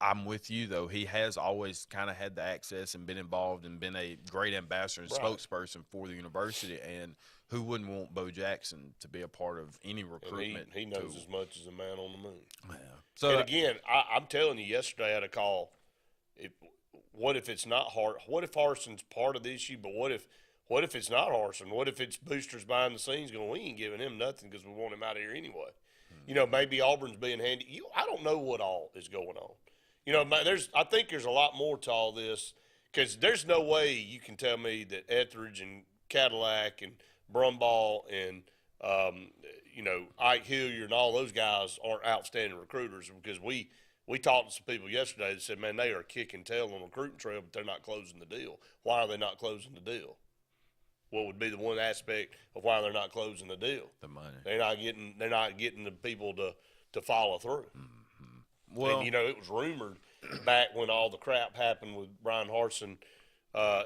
I'm with you, though. He has always kind of had the access and been involved and been a great ambassador and spokesperson for the university. And who wouldn't want Bo Jackson to be a part of any recruitment? He knows as much as a man on the moon. Yeah. So, and again, I'm telling you, yesterday I had a call. What if it's not Hart? What if Harson's part of the issue? But what if it's not Harson? What if it's boosters behind the scenes going, "We ain't giving him nothing because we want him out of here anyway"? Maybe Auburn's being handy. I don't know what all is going on. I think there's a lot more to all this because there's no way you can tell me that Etheridge and Cadillac and Brumball and Ike Hilliard and all those guys aren't outstanding recruiters because we talked to some people yesterday that said, man, they are kicking tail on the recruiting trail, but they're not closing the deal. Why are they not closing the deal? What would be the one aspect of why they're not closing the deal? The money. They're not getting the people to follow through. Mm-hmm. Well, and, it was rumored back when all the crap happened with Brian Harson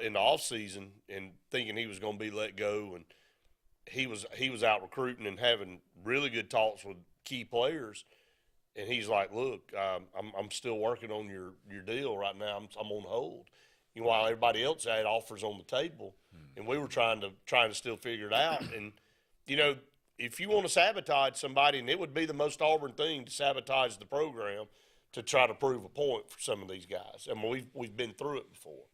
in the offseason and thinking he was going to be let go, and he was out recruiting and having really good talks with key players, and he's like, "Look, I'm still working on your deal right now. I'm on hold." While everybody else had offers on the table, and we were trying to still figure it out. And if you want to sabotage somebody, and it would be the most Auburn thing to sabotage the program to try to prove a point for some of these guys. I mean, we've been through it before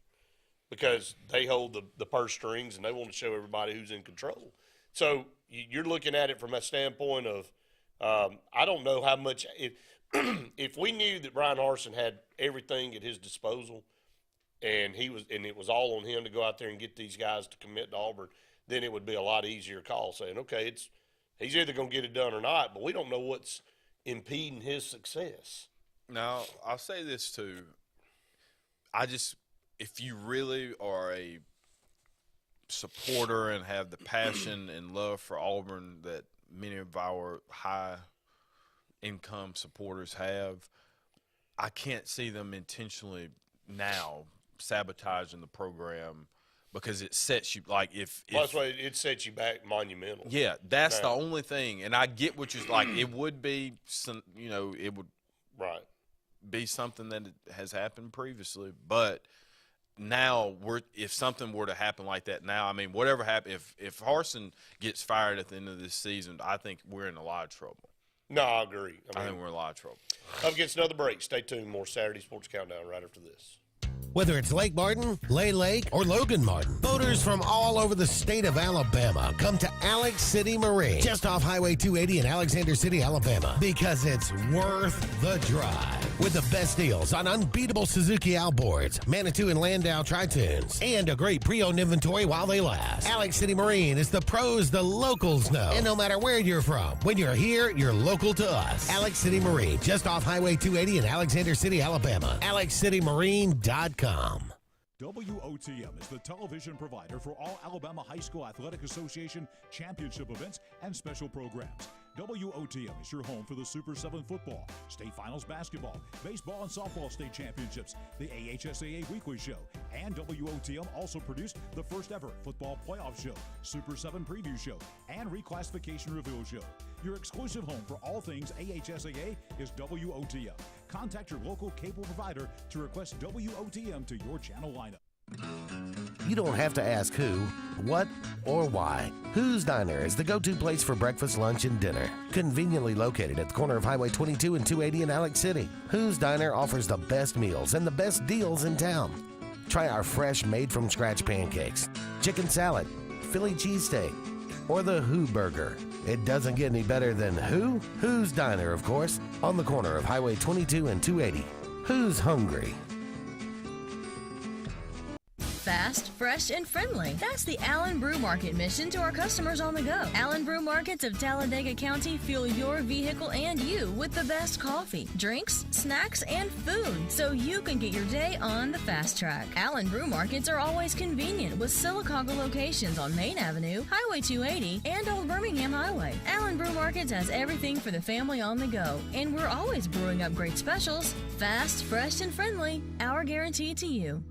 because they hold the purse strings and they want to show everybody who's in control. So you're looking at it from a standpoint of I don't know how much if we knew that Brian Harsin had everything at his disposal and it was all on him to go out there and get these guys to commit to Auburn, then it would be a lot easier call saying, okay, he's either going to get it done or not, but we don't know what's impeding his success. Now, I'll say this too. If you really are a supporter and have the passion and love for Auburn that many of our high-income supporters have, I can't see them intentionally now sabotaging the program because it sets you like if that's why it sets you back monumental. Yeah, that's the only thing, and I get what you're like. It would be some, it would be something that has happened previously, but now if something were to happen like that now, I mean, whatever happens, if Harsin gets fired at the end of this season, I think we're in a lot of trouble. No, I agree. I think we're in a lot of trouble. Up against another break. Stay tuned. More Saturday Sports Countdown right after this. Whether it's Lake Martin, Lay Lake, or Logan Martin, boaters from all over the state of Alabama come to Alex City Marine, just off Highway 280 in Alexander City, Alabama, because it's worth the drive. With the best deals on unbeatable Suzuki outboards, Manitou and Landau Tritoons, and a great pre-owned inventory while they last. Alex City Marine is the pros the locals know. And no matter where you're from, when you're here, you're local to us. Alex City Marine, just off Highway 280 in Alexander City, Alabama. AlexCityMarine.com. WOTM is the television provider for all Alabama High School Athletic Association championship events and special programs. WOTM is your home for the Super 7 football, state finals basketball, baseball and softball state championships, the AHSAA weekly show, and WOTM also produced the first ever football playoff show, Super 7 preview show, and reclassification reveal show. Your exclusive home for all things AHSAA is WOTM. Contact your local cable provider to request WOTM to your channel lineup. You don't have to ask who, what, or why. Who's Diner is the go-to place for breakfast, lunch, and dinner. Conveniently located at the corner of Highway 22 and 280 in Alex City, Who's Diner offers the best meals and the best deals in town. Try our fresh, made-from-scratch pancakes, chicken salad, Philly cheesesteak, or the Who Burger. It doesn't get any better than who? Who's Diner, of course, on the corner of Highway 22 and 280. Who's hungry? Fast, fresh, and friendly. That's the Allen Brew Market mission to our customers on the go. Allen Brew Markets of Talladega County fuel your vehicle and you with the best coffee, drinks, snacks, and food so you can get your day on the fast track. Allen Brew Markets are always convenient with Sylacauga locations on Main Avenue, Highway 280, and Old Birmingham Highway. Allen Brew Markets has everything for the family on the go, and we're always brewing up great specials. Fast, fresh, and friendly. Our guarantee to you.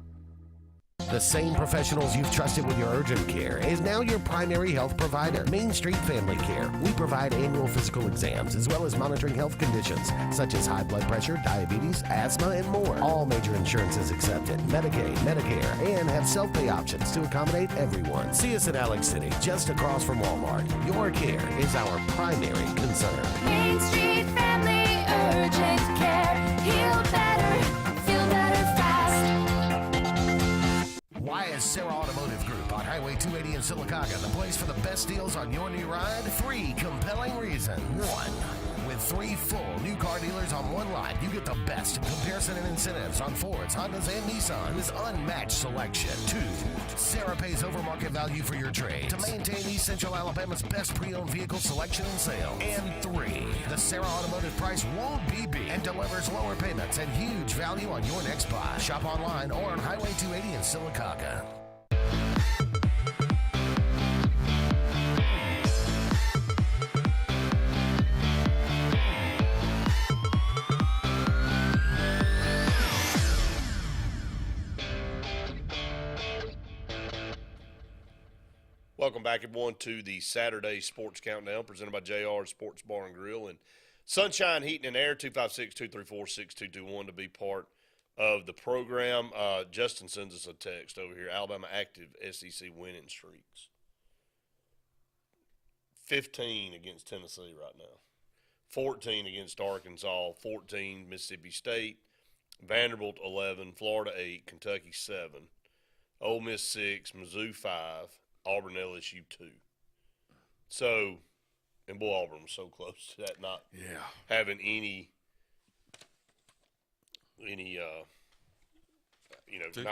The same professionals you've trusted with your urgent care is now your primary health provider, Main Street Family Care. We provide annual physical exams as well as monitoring health conditions such as high blood pressure, diabetes, asthma, and more. All major insurances accepted, Medicaid, Medicare, and have self-pay options to accommodate everyone. See us in Alex City, just across from Walmart. Your care is our primary concern. Main Street Family Urgent Care. Heal better, feel better fast. Why is Sarah Automotive Group on Highway 280 in Sylacauga the place for the best deals on your new ride? 3 compelling reasons. 1. With 3 full new car dealers on one lot, you get the best comparison and incentives on Fords, Hondas, and Nissans. Unmatched selection. 2. Sarah pays over market value for your trade to maintain East Central Alabama's best pre-owned vehicle selection and sales. And 3. The Sarah Automotive price won't be beat and delivers lower payments and huge value on your next buy. Shop online or on Highway 280 in Sylacauga. Welcome back, everyone, to the Saturday Sports Countdown presented by JR Sports Bar and Grill and Sunshine Heating and Air, 256-234-6221 to be part of the program. Justin sends us a text over here. Alabama active SEC winning streaks. 15 against Tennessee right now. 14 against Arkansas. 14 Mississippi State. Vanderbilt 11. Florida 8. Kentucky 7. Ole Miss 6. Mizzou 5. Auburn LSU 2. So, and boy, Auburn was so close to that, not having any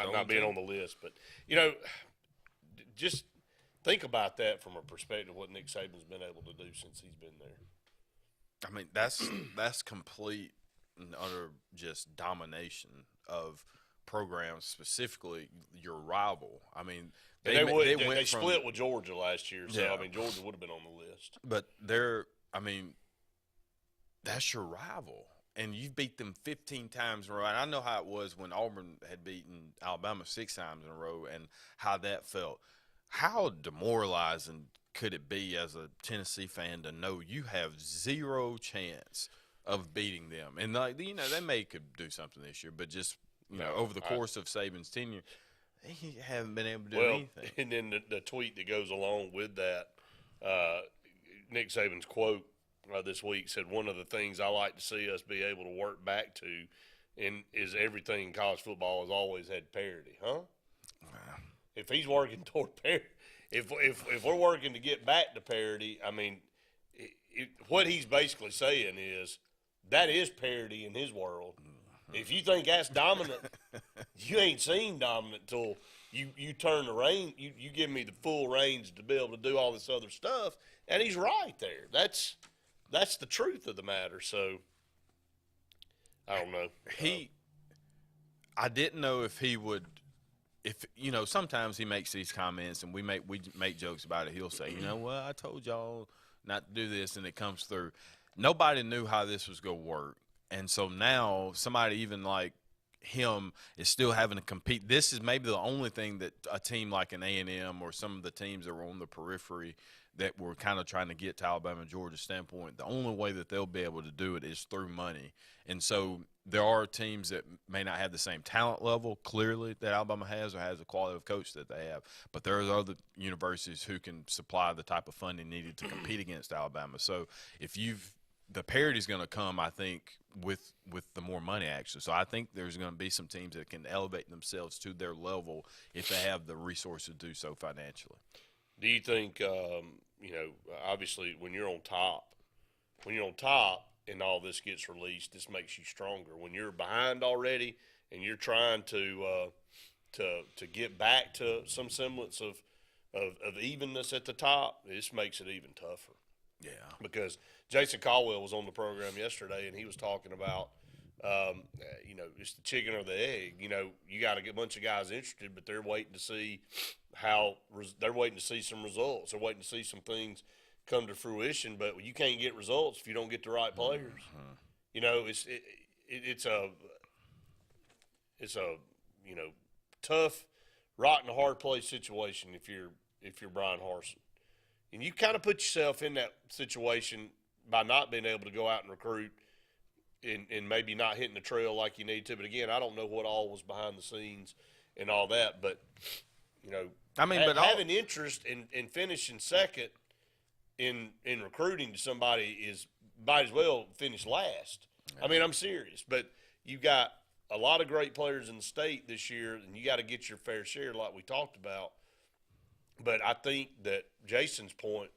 not being on the list. But, just think about that from a perspective of what Nick Saban's been able to do since he's been there. I mean, that's complete and utter just domination of programs, specifically your rival. I mean, they split with Georgia last year, so I mean Georgia would have been on the list. But that's your rival, and you've beat them 15 times in a row. And I know how it was when Auburn had beaten Alabama 6 times in a row, and how that felt. How demoralizing could it be as a Tennessee fan to know you have zero chance of beating them? And they could do something this year, but just over the course of Saban's tenure, they haven't been able to do anything. And then the tweet that goes along with that, Nick Saban's quote this week said, "One of the things I like to see us be able to work back to is everything in college football has always had parity." Huh? Wow. If he's working toward parity, if we're working to get back to parity, I mean, what he's basically saying is that is parity in his world. If you think that's dominant, you ain't seen dominant till you turn the rein. You give me the full reins to be able to do all this other stuff, and he's right there. That's the truth of the matter. So I don't know. I didn't know if he would. If sometimes he makes these comments and we make jokes about it. He'll say, well, I told y'all not to do this, and it comes through. Nobody knew how this was going to work. And so now somebody even like him is still having to compete. This is maybe the only thing that a team like an A&M or some of the teams that were on the periphery that were kind of trying to get to Alabama and Georgia standpoint, the only way that they'll be able to do it is through money. And so there are teams that may not have the same talent level, clearly, that Alabama has or has the quality of coach that they have. But there are other universities who can supply the type of funding needed to compete against Alabama. So the parity is going to come, I think, with the more money, actually. So I think there's going to be some teams that can elevate themselves to their level if they have the resources to do so financially. Do you think, obviously when you're on top and all this gets released, this makes you stronger. When you're behind already and you're trying to get back to some semblance of evenness at the top, this makes it even tougher. Yeah. Because Jason Caldwell was on the program yesterday, and he was talking about, it's the chicken or the egg. You got to get a bunch of guys interested, but they're waiting to see they're waiting to see some results. They're waiting to see some things come to fruition, but you can't get results if you don't get the right players. It's a tough, rock and a hard place situation if you're Brian Harsin. And you kind of put yourself in that situation by not being able to go out and recruit and maybe not hitting the trail like you need to. But, again, I don't know what all was behind the scenes and all that. But, having interest in finishing second in recruiting to somebody might as well finish last. I mean, I'm serious. But you got a lot of great players in the state this year, and you got to get your fair share like we talked about. But I think that Jason's point,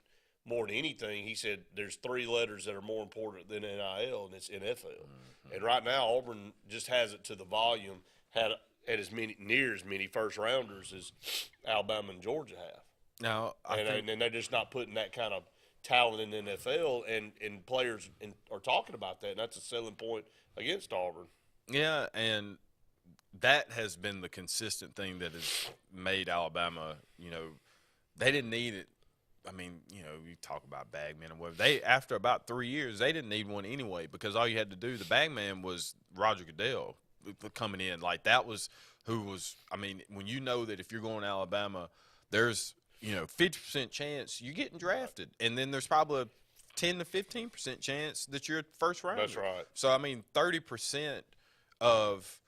more than anything, he said there's 3 letters that are more important than NIL, and it's NFL. Mm-hmm. And right now, Auburn just has it to the volume, had near as many first-rounders as Alabama and Georgia have. Now, and they're just not putting that kind of talent in the NFL, and players are talking about that, and that's a selling point against Auburn. Yeah, and that has been the consistent thing that has made Alabama, they didn't need it. I mean, you talk about bagman and whatever. After about 3 years, they didn't need one anyway because all you had to do, the bagman was Roger Goodell coming in. Like, that was who was – I mean, when you know that if you're going to Alabama, there's 50% chance you're getting drafted, and then there's probably a 10 to 15% chance that you're first round. That's right. So I mean, 30% of,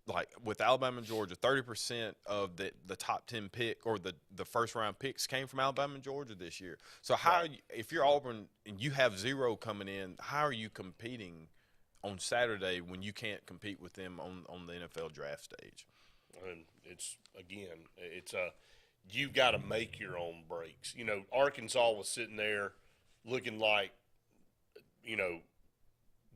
like with Alabama and Georgia, 30% of the top 10 pick or the first round picks came from Alabama and Georgia this year. So how are you, if you're Auburn and you have 0 coming in, how are you competing on Saturday when you can't compete with them on the NFL draft stage? And it's you got to make your own breaks. Arkansas was sitting there looking like,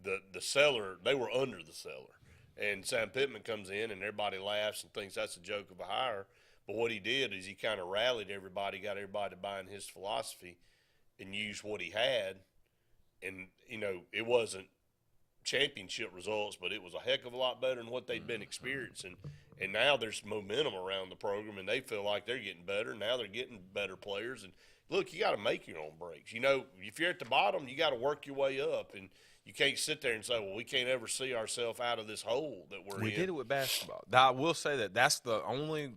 the cellar. They were under the cellar, and Sam Pittman comes in and everybody laughs and thinks that's a joke of a hire. But what he did is he kind of rallied everybody, got everybody to buy in his philosophy, and used what he had. And it wasn't championship results, but it was a heck of a lot better than what they'd been experiencing. And now there's momentum around the program, and they feel like they're getting better. Now they're getting better players. And, look, you got to make your own breaks. If you're at the bottom, you got to work your way up. And you can't sit there and say, well, we can't ever see ourselves out of this hole that we're in. We did it with basketball. I will say that's the only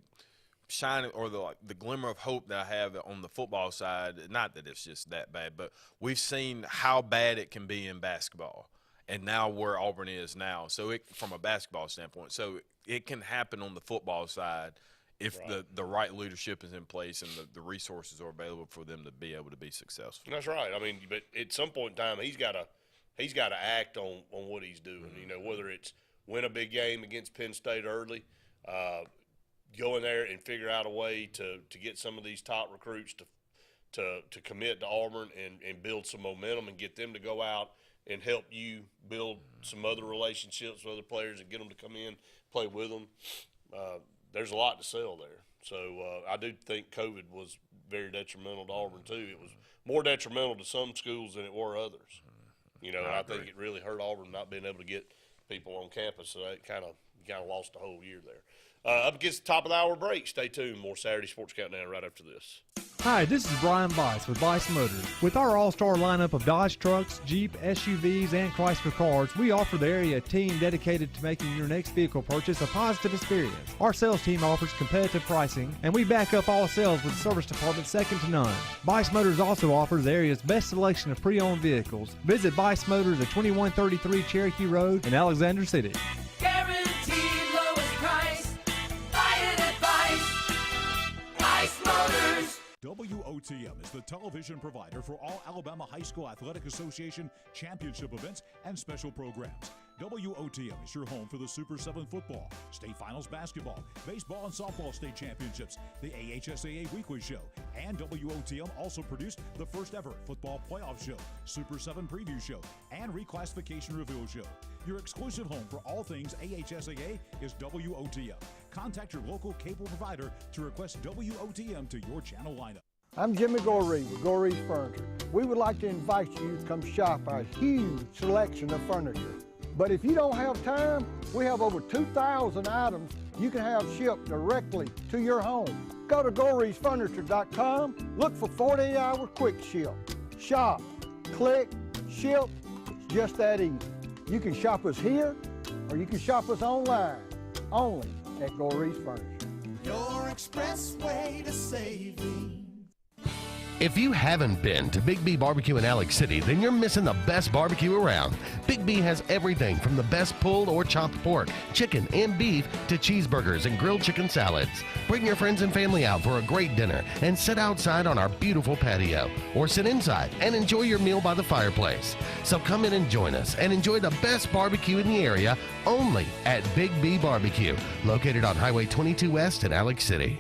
shining or the glimmer of hope that I have on the football side. Not that it's just that bad, but we've seen how bad it can be in basketball. And now where Auburn is now. So from a basketball standpoint. So it can happen on the football side if the right leadership is in place and the resources are available for them to be able to be successful. That's right. I mean, but at some point in time, he's got to act on what he's doing. Whether it's win a big game against Penn State early, go in there and figure out a way to get some of these top recruits to commit to Auburn and build some momentum and get them to go out and help you build some other relationships with other players and get them to come in, play with them. There's a lot to sell there. So I do think COVID was very detrimental to Auburn too. It was more detrimental to some schools than it were others. And I think it really hurt Auburn not being able to get people on campus. So that kind of lost the whole year there. Up against the top of the hour break. Stay tuned. More Saturday Sports Countdown right after this. Hi, this is Brian Bice with Bice Motors. With our all-star lineup of Dodge trucks, Jeep, SUVs, and Chrysler cars, we offer the area a team dedicated to making your next vehicle purchase a positive experience. Our sales team offers competitive pricing, and we back up all sales with a service department second to none. Bice Motors also offers the area's best selection of pre-owned vehicles. Visit Bice Motors at 2133 Cherokee Road in Alexander City. Guaranteed lowest price. Buy it at Bice Motors. WOTM is the television provider for all Alabama High School Athletic Association championship events and special programs. WOTM is your home for the Super 7 football, state finals basketball, baseball and softball state championships, the AHSAA weekly show, and WOTM also produced the first ever football playoff show, Super 7 preview show, and reclassification reveal show. Your exclusive home for all things AHSAA is WOTM. Contact your local cable provider to request WOTM to your channel lineup. I'm Jimmy Goree with Goree's Furniture. We would like to invite you to come shop our huge selection of furniture. But if you don't have time, we have over 2,000 items you can have shipped directly to your home. Go to GoreesFurniture.com, look for 48-hour quick ship. Shop, click, ship, it's just that easy. You can shop us here, or you can shop us online, only at Goree's Furniture. Your express way to saving. If you haven't been to Big B Barbecue in Alex City, then you're missing the best barbecue around. Big B has everything from the best pulled or chopped pork, chicken, and beef to cheeseburgers and grilled chicken salads. Bring your friends and family out for a great dinner and sit outside on our beautiful patio, or sit inside and enjoy your meal by the fireplace. So come in and join us and enjoy the best barbecue in the area only at Big B Barbecue, located on Highway 22 West in Alex City.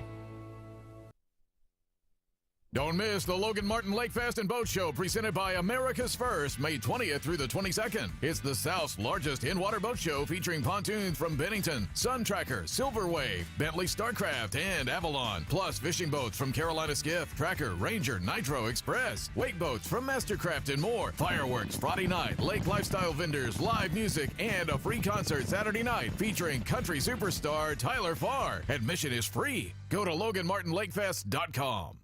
Don't miss the Logan Martin Lake Fest and Boat Show presented by America's First, May 20th through the 22nd. It's the South's largest in-water boat show featuring pontoons from Bennington, Sun Tracker, Silver Wave, Bentley Starcraft, and Avalon. Plus fishing boats from Carolina Skiff, Tracker, Ranger, Nitro, Express, wake boats from Mastercraft, and more. Fireworks Friday night, lake lifestyle vendors, live music, and a free concert Saturday night featuring country superstar Tyler Farr. Admission is free. Go to LoganMartinLakeFest.com.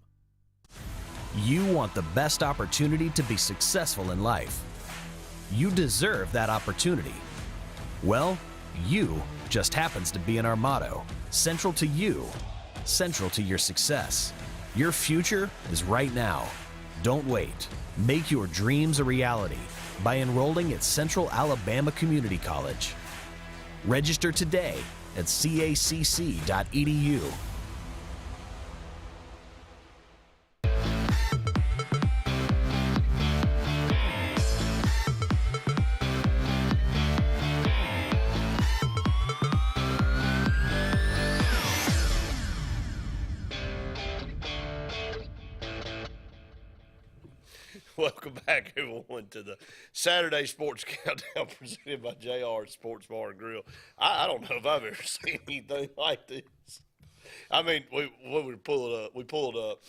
You want the best opportunity to be successful in life. You deserve that opportunity. Well, you just happens to be in our motto. Central to you, central to your success. Your future is right now. Don't wait. Make your dreams a reality by enrolling at Central Alabama Community College. Register today at cacc.edu. Welcome back, everyone, to the Saturday Sports Countdown presented by JR Sports Bar and Grill. I don't know if I've ever seen anything like this. I mean, we pulled up.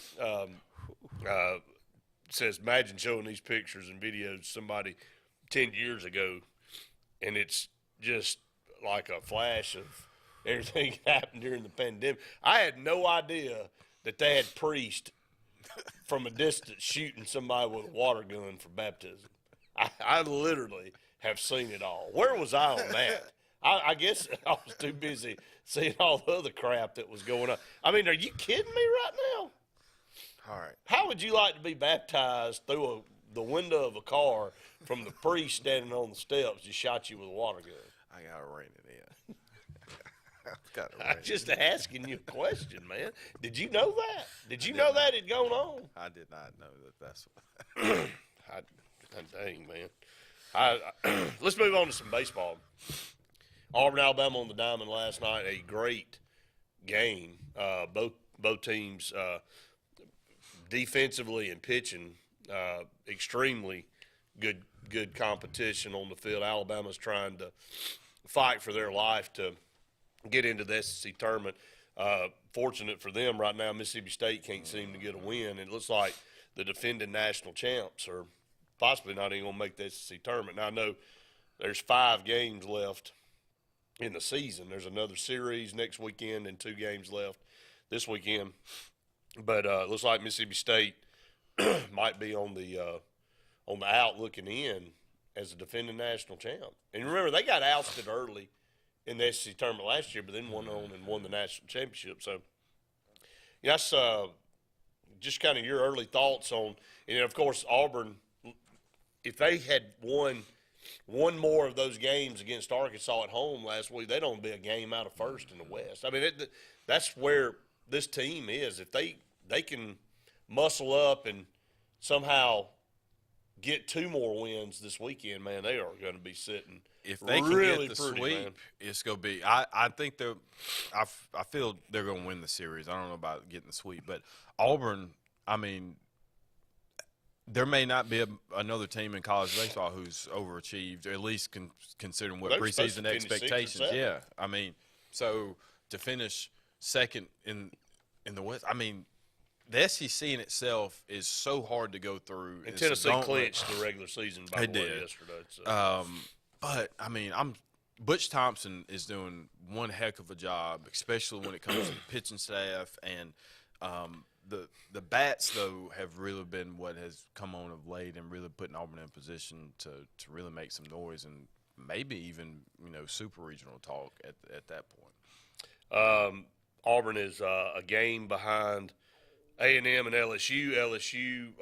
Says, imagine showing these pictures and videos to somebody 10 years ago, and it's just like a flash of everything that happened during the pandemic. I had no idea that they had priests from a distance shooting somebody with a water gun for baptism. I literally have seen it all. Where was I on that? I guess I was too busy seeing all the other crap that was going on. I mean, are you kidding me right now? All right. How would you like to be baptized through the window of a car from the priest standing on the steps just shot you with a water gun? I got to rein it in. I'm just asking you a question, man. Did you know that? Did you know that had gone on? I did not know that's dang, man. Let's move on to some baseball. Auburn, Alabama on the diamond last night. A great game. Both teams defensively and pitching extremely good competition on the field. Alabama's trying to fight for their life to get into the SEC tournament. Fortunate for them right now, Mississippi State can't seem to get a win. It looks like the defending national champs are possibly not even going to make the SEC tournament. Now, I know there's 5 games left in the season. There's another series next weekend and 2 games left this weekend. But it looks like Mississippi State might be on the out looking in as a defending national champ. And remember, they got ousted early in the SEC tournament last year, but then went on and won the national championship. So, that's just kind of your early thoughts on, and of course, Auburn, if they had won one more of those games against Arkansas at home last week, they'd only be a game out of first in the West. I mean, that's where this team is. If they can muscle up and somehow get 2 more wins this weekend, man, they are going to be sitting if they really can get the pretty, sweep, man. It's going to be. I think they're. I feel they're going to win the series. I don't know about getting the sweep, but Auburn. I mean, there may not be another team in college baseball who's overachieved, or at least considering what preseason expectations. Yeah, I mean, so to finish second in the West, I mean, the SEC in itself is so hard to go through. And Tennessee clinched the regular season by the way yesterday. So. But I mean, Butch Thompson is doing one heck of a job, especially when it comes to the pitching staff, and the bats though have really been what has come on of late and really putting Auburn in position to really make some noise and maybe even super regional talk at that point. Auburn is a game behind A&M and LSU. LSU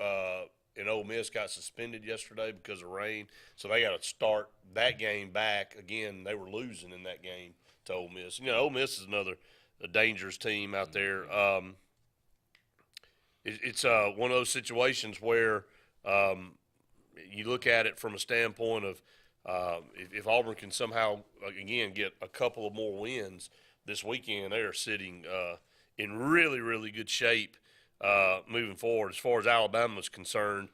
and Ole Miss got suspended yesterday because of rain, so they got to start that game back again. They were losing in that game to Ole Miss. Ole Miss is another dangerous team out there. It's one of those situations where you look at it from a standpoint of if Auburn can somehow again get a couple of more wins this weekend, they are sitting in really, really good shape moving forward. As far as Alabama is concerned,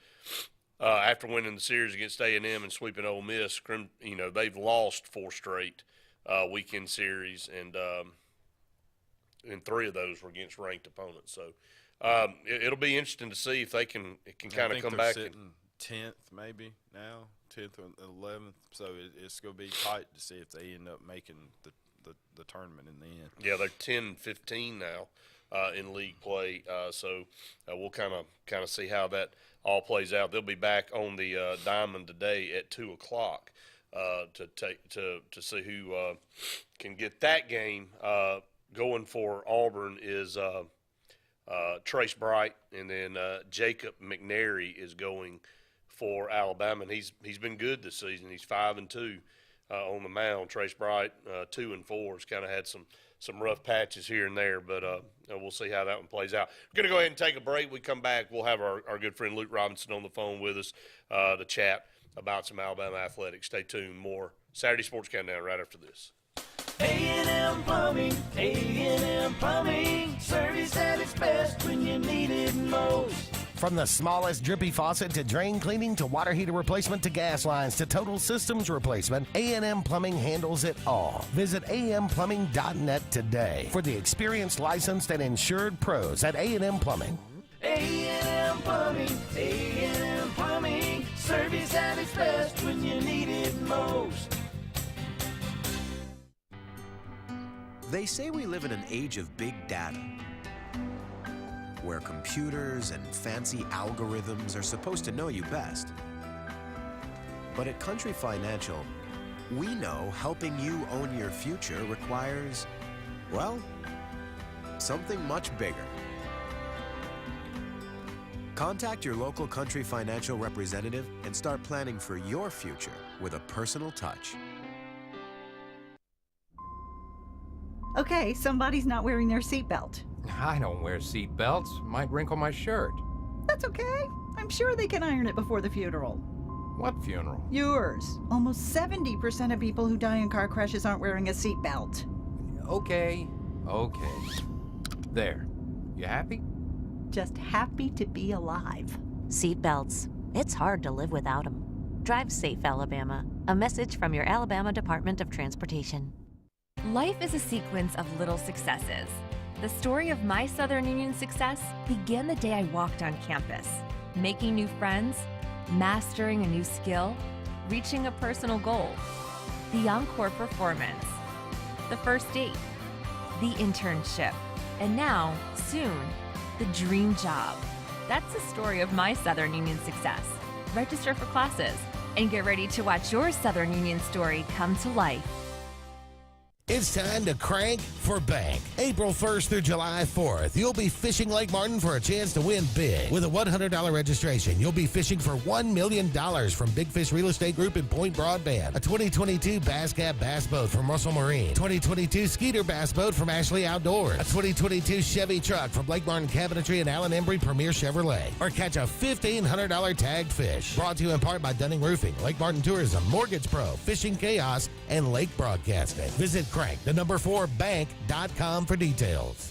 after winning the series against A&M and sweeping Ole Miss, they've lost 4 straight weekend series, and 3 of those were against ranked opponents. So it'll be interesting to see if they can kind of come back. Sitting 10th maybe now, 10th or 11th. So it's going to be tight to see if they end up making the tournament in the end. Yeah, they're 10-15 now in league play. So we'll kind of see how that all plays out. They'll be back on the diamond today at 2:00 to see who can get that game going for Auburn. Is Trace Bright, and then Jacob McNary is going for Alabama, and he's been good this season. He's 5-2 on the mound. Trace Bright 2-4. Has kind of had some rough patches here and there, but we'll see how that one plays out. We're going to go ahead and take a break. We come back, we'll have our good friend Luke Robinson on the phone with us to chat about some Alabama athletics. Stay tuned. More Saturday Sports Countdown right after this. A&M Plumbing, A&M Plumbing, service at its best when you need it most. From the smallest drippy faucet to drain cleaning to water heater replacement to gas lines to total systems replacement, A&M Plumbing handles it all. Visit amplumbing.net today for the experienced, licensed, and insured pros at A&M Plumbing. A&M Plumbing, A&M Plumbing, service at its best when you need it most. They say we live in an age of big data, where computers and fancy algorithms are supposed to know you best. But at Country Financial, we know helping you own your future requires, well, something much bigger. Contact your local Country Financial representative and start planning for your future with a personal touch. Okay, somebody's not wearing their seatbelt. I don't wear seat belts. Might wrinkle my shirt. That's okay. I'm sure they can iron it before the funeral. What funeral? Yours. Almost 70% of people who die in car crashes aren't wearing a seatbelt. Okay. There. You happy? Just happy to be alive. Seatbelts. It's hard to live without them. Drive safe, Alabama. A message from your Alabama Department of Transportation. Life is a sequence of little successes. The story of my Southern Union success began the day I walked on campus, making new friends, mastering a new skill, reaching a personal goal, the encore performance, the first date, the internship, and now, soon, the dream job. That's the story of my Southern Union success. Register for classes and get ready to watch your Southern Union story come to life. It's time to crank for bank. April 1st through July 4th, you'll be fishing Lake Martin for a chance to win big. With a $100 registration, you'll be fishing for $1 million from Big Fish Real Estate Group and Point Broadband, a 2022 Bass Cap Bass Boat from Russell Marine, 2022 Skeeter Bass Boat from Ashley Outdoors, a 2022 Chevy truck from Lake Martin Cabinetry and Allen Embry Premier Chevrolet, or catch a $1,500 tagged fish. Brought to you in part by Dunning Roofing, Lake Martin Tourism, Mortgage Pro, Fishing Chaos, and Lake Broadcasting. Visit Crank, the number 4 bank.com for details.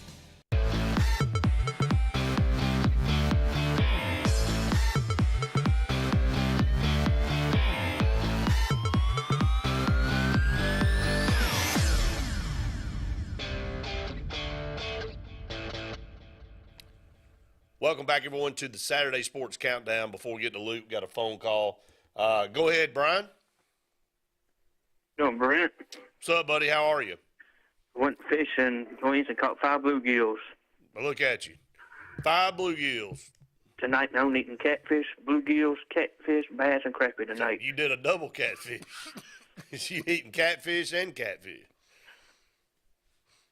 Welcome back, everyone, to the Saturday Sports Countdown. Before we get to Luke, got a phone call. Go ahead, Brian. Doing, Brent. What's up, buddy? How are you? Went fishing, went and caught 5 bluegills. Well, look at you. 5 bluegills. Tonight, I'm eating catfish, bluegills, catfish, bass, and crappie tonight. You did a double catfish. You eating catfish and catfish.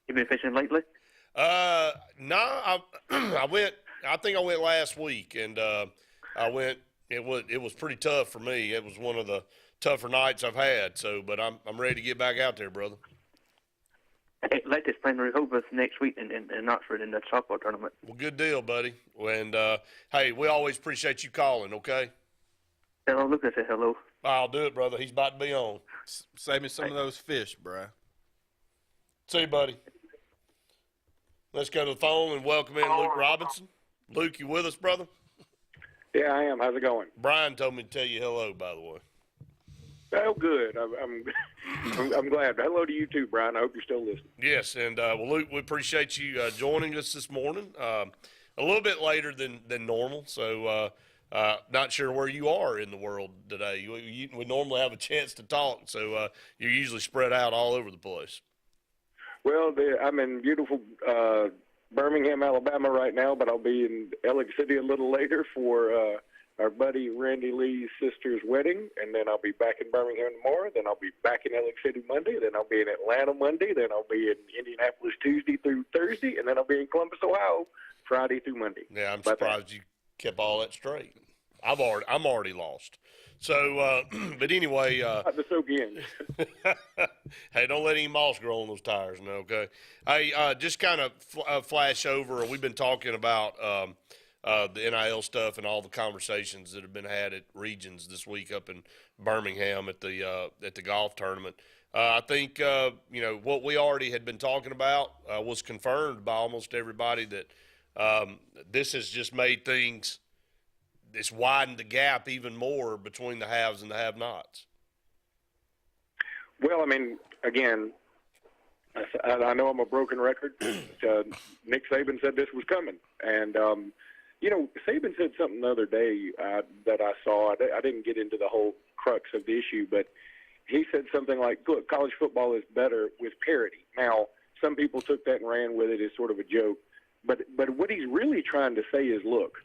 You been fishing lately? No, I went. I think I went last week, and I went. It was pretty tough for me. It was one of the tougher nights I've had. So, but I'm ready to get back out there, brother. Hey, Atlantic's playing Rehoboth next week in Oxford in the softball tournament. Well, good deal, buddy. And hey, we always appreciate you calling. Okay. Hello, Lucas. Say hello. I'll do it, brother. He's about to be on. Save me some of those fish, Brian. See you, buddy. Let's go to the phone and welcome in Luke Robinson. Luke, you with us, brother? Yeah, I am. How's it going? Brian told me to tell you hello, by the way. Oh, good. I'm glad. Hello to you too, Brian. I hope you're still listening. Yes, and well, Luke, we appreciate you joining us this morning. A little bit later than normal, so not sure where you are in the world today. We normally have a chance to talk, so you're usually spread out all over the place. Well, I'm in beautiful Birmingham, Alabama right now, but I'll be in Ellick City a little later for our buddy Randy Lee's sister's wedding, and then I'll be back in Birmingham tomorrow, then I'll be back in Ellick City Monday, then I'll be in Atlanta Monday, then I'll be in Indianapolis Tuesday through Thursday, and then I'll be in Columbus, Ohio Friday through Monday. Yeah, I'm surprised you kept all that straight. I'm already lost. So, but anyway, Not the soak in. hey, don't let any moss grow on those tires, now, okay? Hey, just kind of flash over. We've been talking about the NIL stuff and all the conversations that have been had at Regions this week up in Birmingham at the golf tournament. I think what we already had been talking about was confirmed by almost everybody that this has just made things. It's widened the gap even more between the haves and the have-nots. Well, I mean, again, I know I'm a broken record. Nick Saban said this was coming. And, Saban said something the other day that I saw. I didn't get into the whole crux of the issue, but he said something like, look, college football is better with parity. Now, some people took that and ran with it as sort of a joke. But what he's really trying to say is, look,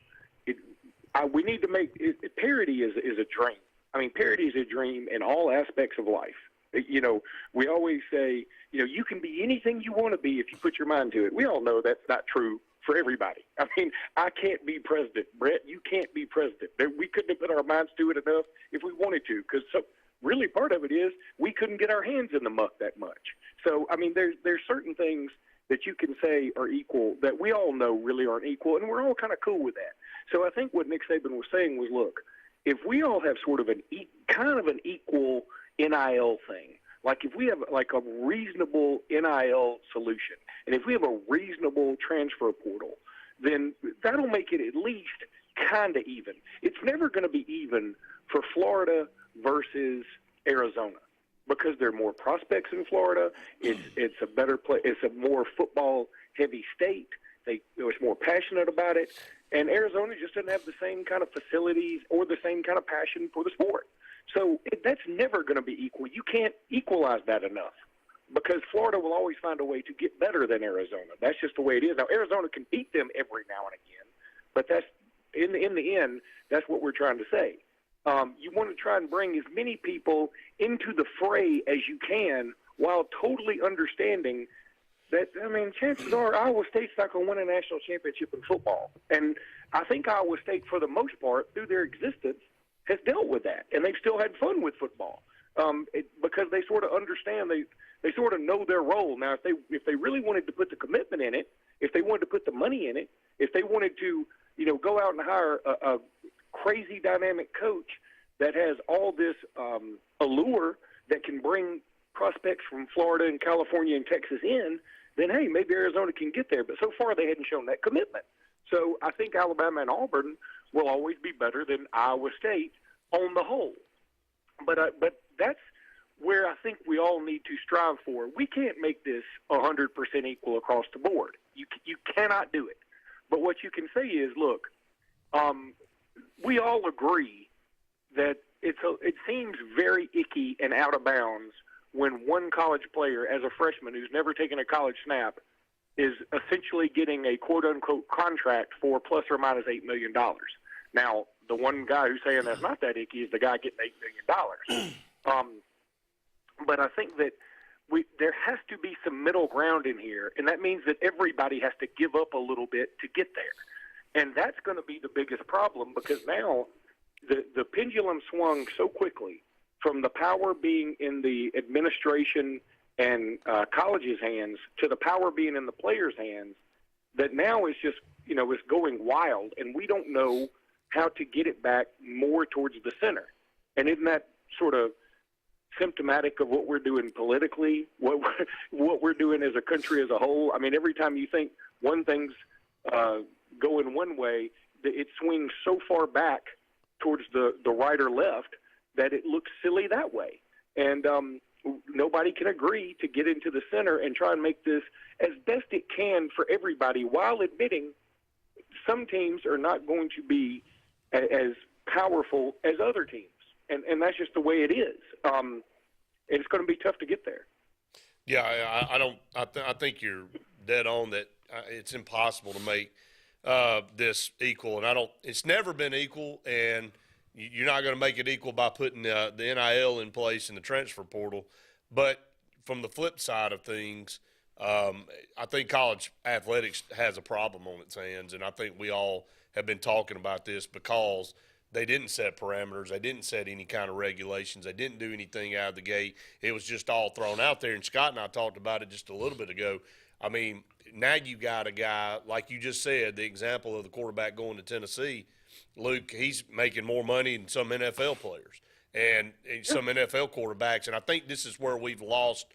we need to make – parity is a dream. I mean, parity is a dream in all aspects of life. We always say, you can be anything you want to be if you put your mind to it. We all know that's not true for everybody. I mean, I can't be president. Brett, you can't be president. We couldn't have put our minds to it enough if we wanted to, because really part of it is we couldn't get our hands in the muck that much. So, I mean, there's certain things that you can say are equal that we all know really aren't equal, and we're all kind of cool with that. So I think what Nick Saban was saying was, look, if we all have sort of an equal NIL thing, like if we have like a reasonable NIL solution, and if we have a reasonable transfer portal, then that'll make it at least kind of even. It's never going to be even for Florida versus Arizona, because there are more prospects in Florida. It's a better play. It's a more football-heavy state. They're more passionate about it. And Arizona just doesn't have the same kind of facilities or the same kind of passion for the sport. So that's never going to be equal. You can't equalize that enough, because Florida will always find a way to get better than Arizona. That's just the way it is. Now, Arizona can beat them every now and again, but that's in the end, that's what we're trying to say. You want to try and bring as many people into the fray as you can while totally understanding that, I mean, chances are Iowa State's not going to win a national championship in football. And I think Iowa State, for the most part, through their existence, has dealt with that. And they've still had fun with football because they sort of understand, they sort of know their role. Now, if they really wanted to put the commitment in it, if they wanted to put the money in it, if they wanted to, go out and hire a crazy dynamic coach that has all this allure that can bring prospects from Florida and California and Texas in, then, hey, maybe Arizona can get there. But so far they hadn't shown that commitment. So I think Alabama and Auburn will always be better than Iowa State on the whole. But that's where I think we all need to strive for. We can't make this 100% equal across the board. You cannot do it. But what you can say is, look, we all agree that it seems very icky and out of bounds when one college player, as a freshman who's never taken a college snap, is essentially getting a quote-unquote contract for plus or minus $8 million. Now, the one guy who's saying that's not that icky is the guy getting $8 million. But I think that there has to be some middle ground in here, and that means that everybody has to give up a little bit to get there. And that's going to be the biggest problem, because now the pendulum swung so quickly from the power being in the administration and college's hands to the power being in the players' hands, that now it's just, it's going wild, and we don't know how to get it back more towards the center. And isn't that sort of symptomatic of what we're doing politically, what we're doing as a country as a whole? I mean, every time you think one thing's going one way, it swings so far back towards the right or left that it looks silly that way. And nobody can agree to get into the center and try and make this as best it can for everybody, while admitting some teams are not going to be as powerful as other teams. And that's just the way it is. And it's going to be tough to get there. Yeah, I think you're dead on that. It's impossible to make this equal, and it's never been equal, and you're not going to make it equal by putting the NIL in place in the transfer portal. But from the flip side of things, I think college athletics has a problem on its hands, and I think we all have been talking about this because they didn't set parameters. They didn't set any kind of regulations. They didn't do anything out of the gate. It was just all thrown out there. And Scott and I talked about it just a little bit ago. I mean, now you got a guy, like you just said, the example of the quarterback going to Tennessee, Luke, he's making more money than some NFL players and some NFL quarterbacks. And I think this is where we've lost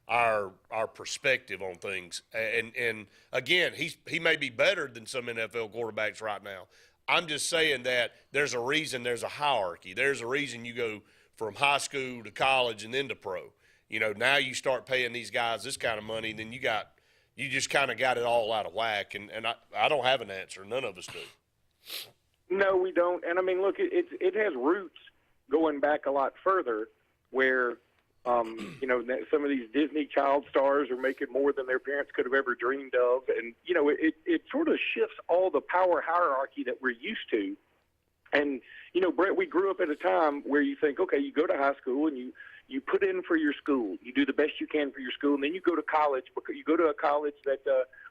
our perspective on things. And again, he may be better than some NFL quarterbacks right now. I'm just saying that there's a reason there's a hierarchy. There's a reason you go from high school to college and then to pro. You know, now you start paying these guys this kind of money, then you just kind of got it all out of whack. And I don't have an answer. None of us do. No, we don't. And I mean, look, it has roots going back a lot further where, you know, some of these Disney child stars are making more than their parents could have ever dreamed of. And, you know, it sort of shifts all the power hierarchy that we're used to. And, you know, Brett, we grew up at a time where you think, okay, you go to high school and you put in for your school. You do the best you can for your school, and then you go to college because you go to a college that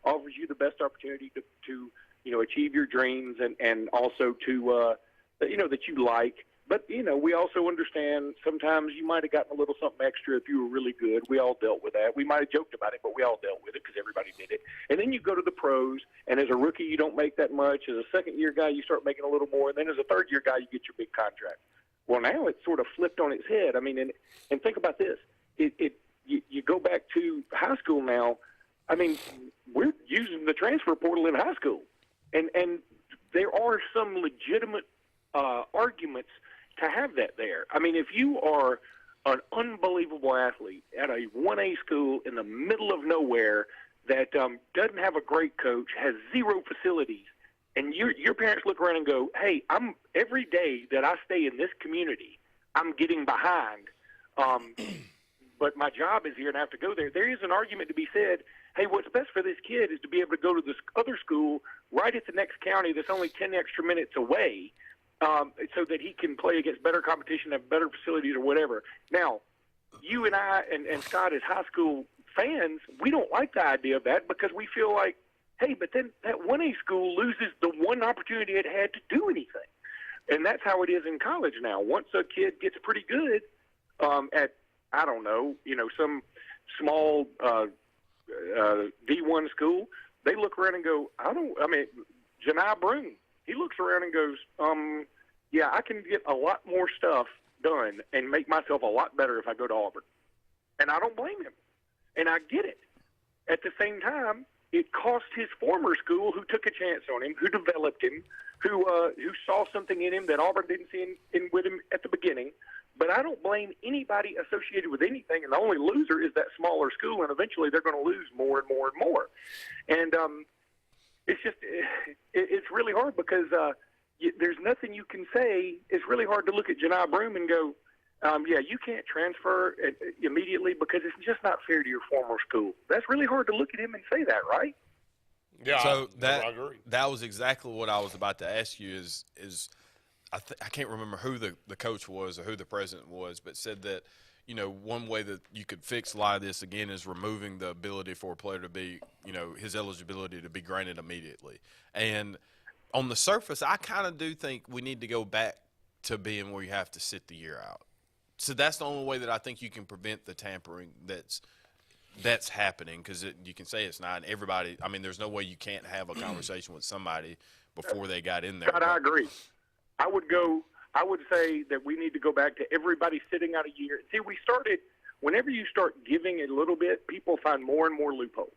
offers you the best opportunity to you know, achieve your dreams and also to, you know, that you like. But, you know, we also understand sometimes you might have gotten a little something extra if you were really good. We all dealt with that. We might have joked about it, but we all dealt with it because everybody did it. And then you go to the pros, and as a rookie, you don't make that much. As a second-year guy, you start making a little more. And then as a third-year guy, you get your big contract. Well, now it's sort of flipped on its head. I mean, and think about this. You go back to high school now. I mean, we're using the transfer portal in high school. And there are some legitimate arguments to have that there. I mean, if you are an unbelievable athlete at a 1A school in the middle of nowhere that doesn't have a great coach, has zero facilities, and your parents look around and go, hey, every day that I stay in this community, I'm getting behind, but my job is here and I have to go there. There is an argument to be said, hey, what's best for this kid is to be able to go to this other school right at the next county that's only 10 extra minutes away, so that he can play against better competition, have better facilities or whatever. Now, you and I and Scott as high school fans, we don't like the idea of that because we feel like, hey, but then that 1A school loses the one opportunity it had to do anything. And that's how it is in college now. Once a kid gets pretty good at, I don't know, you know, some small D1 school, they look around and go, Janai Broom, he looks around and goes, yeah, I can get a lot more stuff done and make myself a lot better if I go to Auburn. And I don't blame him. And I get it. At the same time, it cost his former school, who took a chance on him, who developed him, who saw something in him that Auburn didn't see in with him at the beginning. But I don't blame anybody associated with anything, and the only loser is that smaller school, and eventually they're going to lose more and more and more. And it's just it's really hard because there's nothing you can say. It's really hard to look at Janai Broom and go, yeah, you can't transfer immediately because it's just not fair to your former school. That's really hard to look at him and say that, right? Yeah, so I agree. That was exactly what I was about to ask you is I can't remember who the coach was or who the president was, but said that, you know, one way that you could fix a lot of this, again, is removing the ability for a player to be, you know, his eligibility to be granted immediately. And on the surface, I kind of do think we need to go back to being where you have to sit the year out. So that's the only way that I think you can prevent the tampering that's happening, because you can say it's not. Everybody, I mean, there's no way you can't have a conversation with somebody before they got in there. God, I agree. I would say that we need to go back to everybody sitting out a year. See, whenever you start giving a little bit, people find more and more loopholes.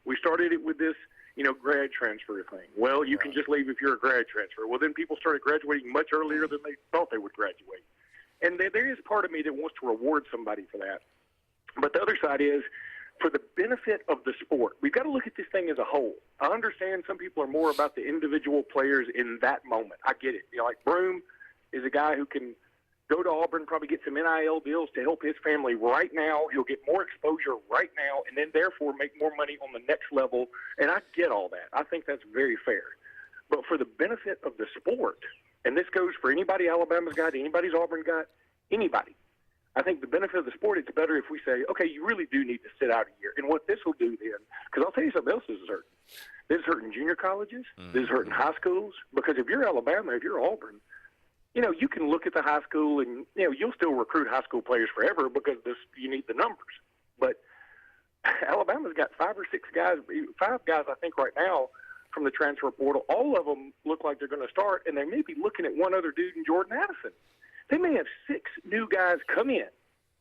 We started it with this, you know, grad transfer thing. Well, you can just leave if you're a grad transfer. Well, then people started graduating much earlier than they thought they would graduate. And there is part of me that wants to reward somebody for that. But the other side is, for the benefit of the sport, we've got to look at this thing as a whole. I understand some people are more about the individual players in that moment. I get it. You know, like Broom is a guy who can go to Auburn, probably get some NIL deals to help his family right now. He'll get more exposure right now and then therefore make more money on the next level. And I get all that. I think that's very fair. But for the benefit of the sport, and this goes for anybody Alabama's got, anybody's Auburn got, anybody, I think the benefit of the sport, it's better if we say, okay, you really do need to sit out a year. And what this will do then, because I'll tell you something else this is hurting. This is hurting junior colleges. This is hurting high schools. Because if you're Alabama, if you're Auburn, you can look at the high school and, you'll still recruit high school players forever because you need the numbers. But Alabama's got 5 or 6 guys, 5 guys, I think, right now from the transfer portal. All of them look like they're going to start, and they may be looking at one other dude in Jordan Addison. They may have 6 new guys come in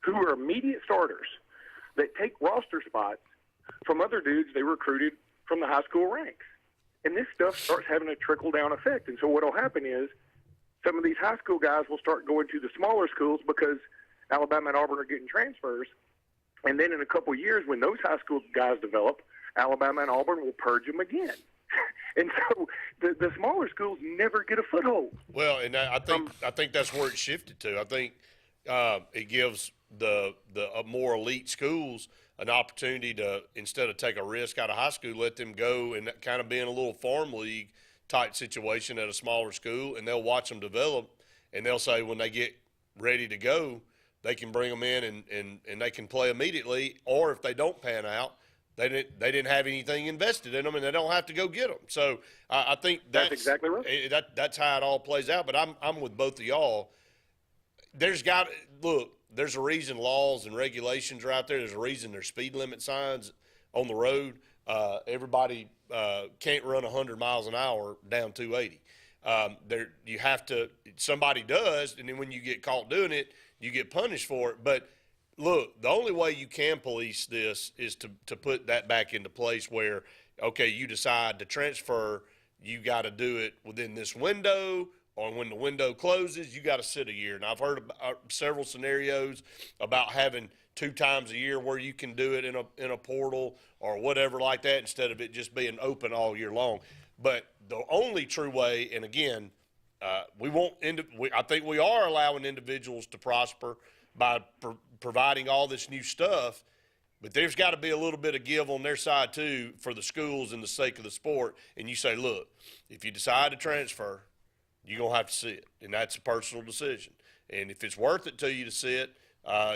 who are immediate starters that take roster spots from other dudes they recruited from the high school ranks. And this stuff starts having a trickle-down effect. And so what will happen is some of these high school guys will start going to the smaller schools because Alabama and Auburn are getting transfers. And then in a couple of years, when those high school guys develop, Alabama and Auburn will purge them again. And so the smaller schools never get a foothold. Well, and I think that's where it shifted to. I think it gives the more elite schools an opportunity to, instead of take a risk out of high school, let them go and kind of be in a little farm league type situation at a smaller school, and they'll watch them develop, and they'll say when they get ready to go, they can bring them in and they can play immediately, or if they don't pan out, they didn't have anything invested in them, and they don't have to go get them. So I think that's exactly right. That's how it all plays out. But I'm with both of y'all. There's a reason laws and regulations are out there. There's a reason there's speed limit signs on the road. Everybody can't run 100 miles an hour down 280. You have to. Somebody does, and then when you get caught doing it, you get punished for it. But look, the only way you can police this is to put that back into place where, okay, you decide to transfer, you got to do it within this window, or when the window closes, you got to sit a year. And I've heard about several scenarios about having 2 times a year where you can do it in a portal or whatever like that, instead of it just being open all year long. But the only true way, and again, I think we are allowing individuals to prosper by providing all this new stuff, but there's got to be a little bit of give on their side too for the schools and the sake of the sport. And you say, look, if you decide to transfer, you're going to have to see it, and that's a personal decision. And if it's worth it to you to see it,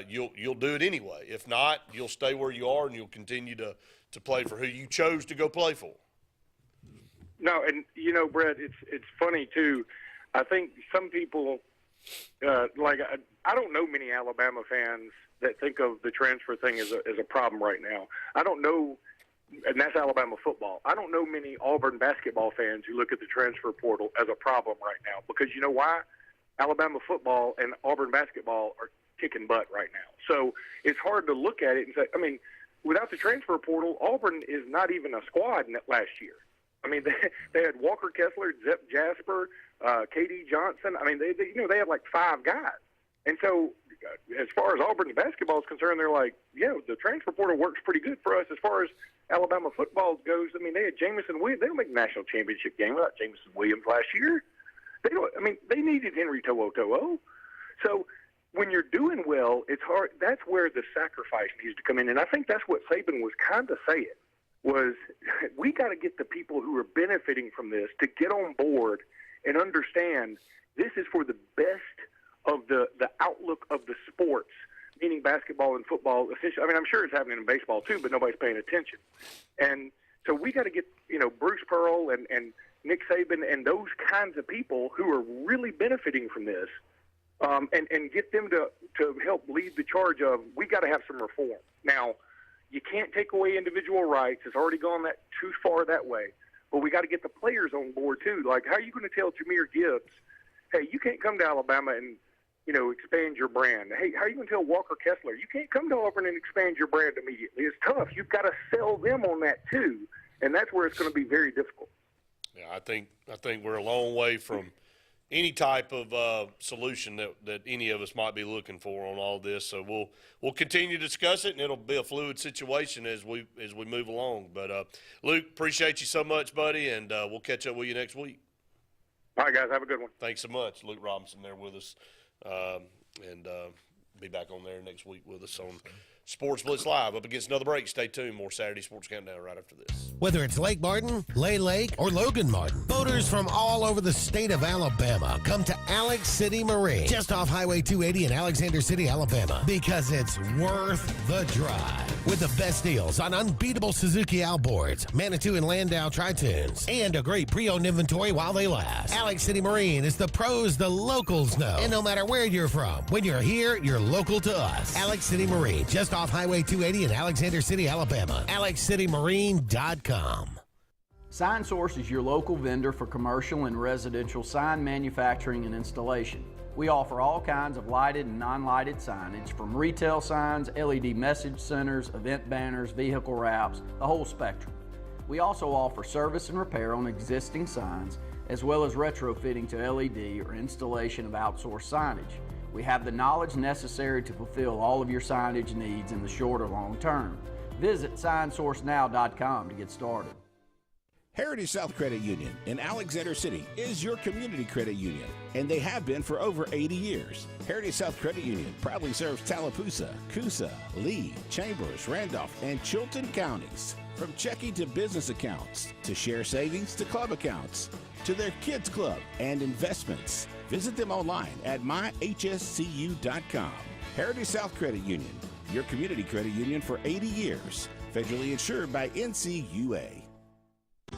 you'll do it anyway. If not, you'll stay where you are and you'll continue to play for who you chose to go play for. No, and Brett, it's funny too. I think some people I don't know many Alabama fans that think of the transfer thing as a problem right now. I don't know, and that's Alabama football. I don't know many Auburn basketball fans who look at the transfer portal as a problem right now, because you know why? Alabama football and Auburn basketball are kicking butt right now. So it's hard to look at it and say, without the transfer portal, Auburn is not even a squad last year. They had Walker Kessler, Zep Jasper, K.D. Johnson. They had like 5 guys. And so as far as Auburn basketball is concerned, they're like, the transfer portal works pretty good for us. As far as Alabama football goes, they had Jamison Williams. They don't make a national championship game without Jamison Williams last year. They needed Henry To'oTo'o. So when you're doing well, it's hard. That's where the sacrifice needs to come in. And I think that's what Saban was kind of saying, was we got to get the people who are benefiting from this to get on board and understand this is for the best of the outlook of the sports, meaning basketball and football. Essentially, I'm sure it's happening in baseball too, but nobody's paying attention. And so we got to get, Bruce Pearl and Nick Saban and those kinds of people who are really benefiting from this, and get them to help lead the charge of, we got to have some reform. Now, you can't take away individual rights. It's already gone too far that way. But we got to get the players on board too. Like, how are you going to tell Jahmyr Gibbs, hey, you can't come to Alabama and, expand your brand? Hey, how are you going to tell Walker Kessler, you can't come to Auburn and expand your brand immediately? It's tough. You've got to sell them on that too. And that's where it's going to be very difficult. Yeah, I think we're a long way from any type of solution that any of us might be looking for on all this. So we'll continue to discuss it, and it'll be a fluid situation as we move along. But Luke, appreciate you so much, buddy, and we'll catch up with you next week. All right, guys, have a good one. Thanks so much. Luke Robinson there with us, and be back on there next week with us on SportzBlitz Live up against another break. Stay tuned. More Saturday Sports Countdown right after this. Whether it's Lake Martin, Lay Lake, or Logan Martin, boaters from all over the state of Alabama come to Alex City Marine, just off Highway 280 in Alexander City, Alabama, because it's worth the drive. With the best deals on unbeatable Suzuki outboards, Manitou and Landau tri-tunes, and a great pre-owned inventory while they last. Alex City Marine is the pros the locals know. And no matter where you're from, when you're here, you're local to us. Alex City Marine, just off Highway 280 in Alexander City, Alabama. AlexCityMarine.com. Sign Source is your local vendor for commercial and residential sign manufacturing and installation. We offer all kinds of lighted and non-lighted signage, from retail signs, LED message centers, event banners, vehicle wraps, the whole spectrum. We also offer service and repair on existing signs, as well as retrofitting to LED or installation of outsourced signage. We have the knowledge necessary to fulfill all of your signage needs in the short or long term. Visit signsourcenow.com to get started. Heritage South Credit Union in Alexander City is your community credit union, and they have been for over 80 years. Heritage South Credit Union proudly serves Tallapoosa, Coosa, Lee, Chambers, Randolph, and Chilton counties. From checking to business accounts, to share savings to club accounts, to their kids club and investments. Visit them online at myhscu.com. Heritage South Credit Union, your community credit union for 80 years. Federally insured by NCUA.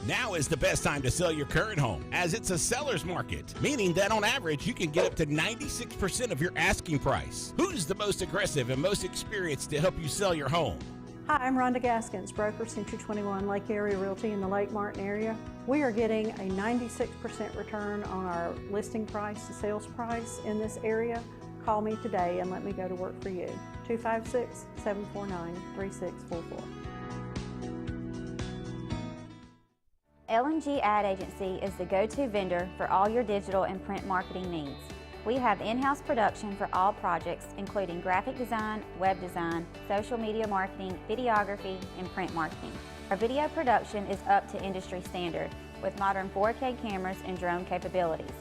Now is the best time to sell your current home, as it's a seller's market, meaning that on average you can get up to 96% of your asking price. Who's the most aggressive and most experienced to help you sell your home? Hi, I'm Rhonda Gaskins, broker Century 21 Lake Area Realty in the Lake Martin area. We are getting a 96% return on our listing price to sales price in this area. Call me today and let me go to work for you. 256-749-3644. L&G Ad Agency is the go-to vendor for all your digital and print marketing needs. We have in-house production for all projects, including graphic design, web design, social media marketing, videography, and print marketing. Our video production is up to industry standard with modern 4K cameras and drone capabilities.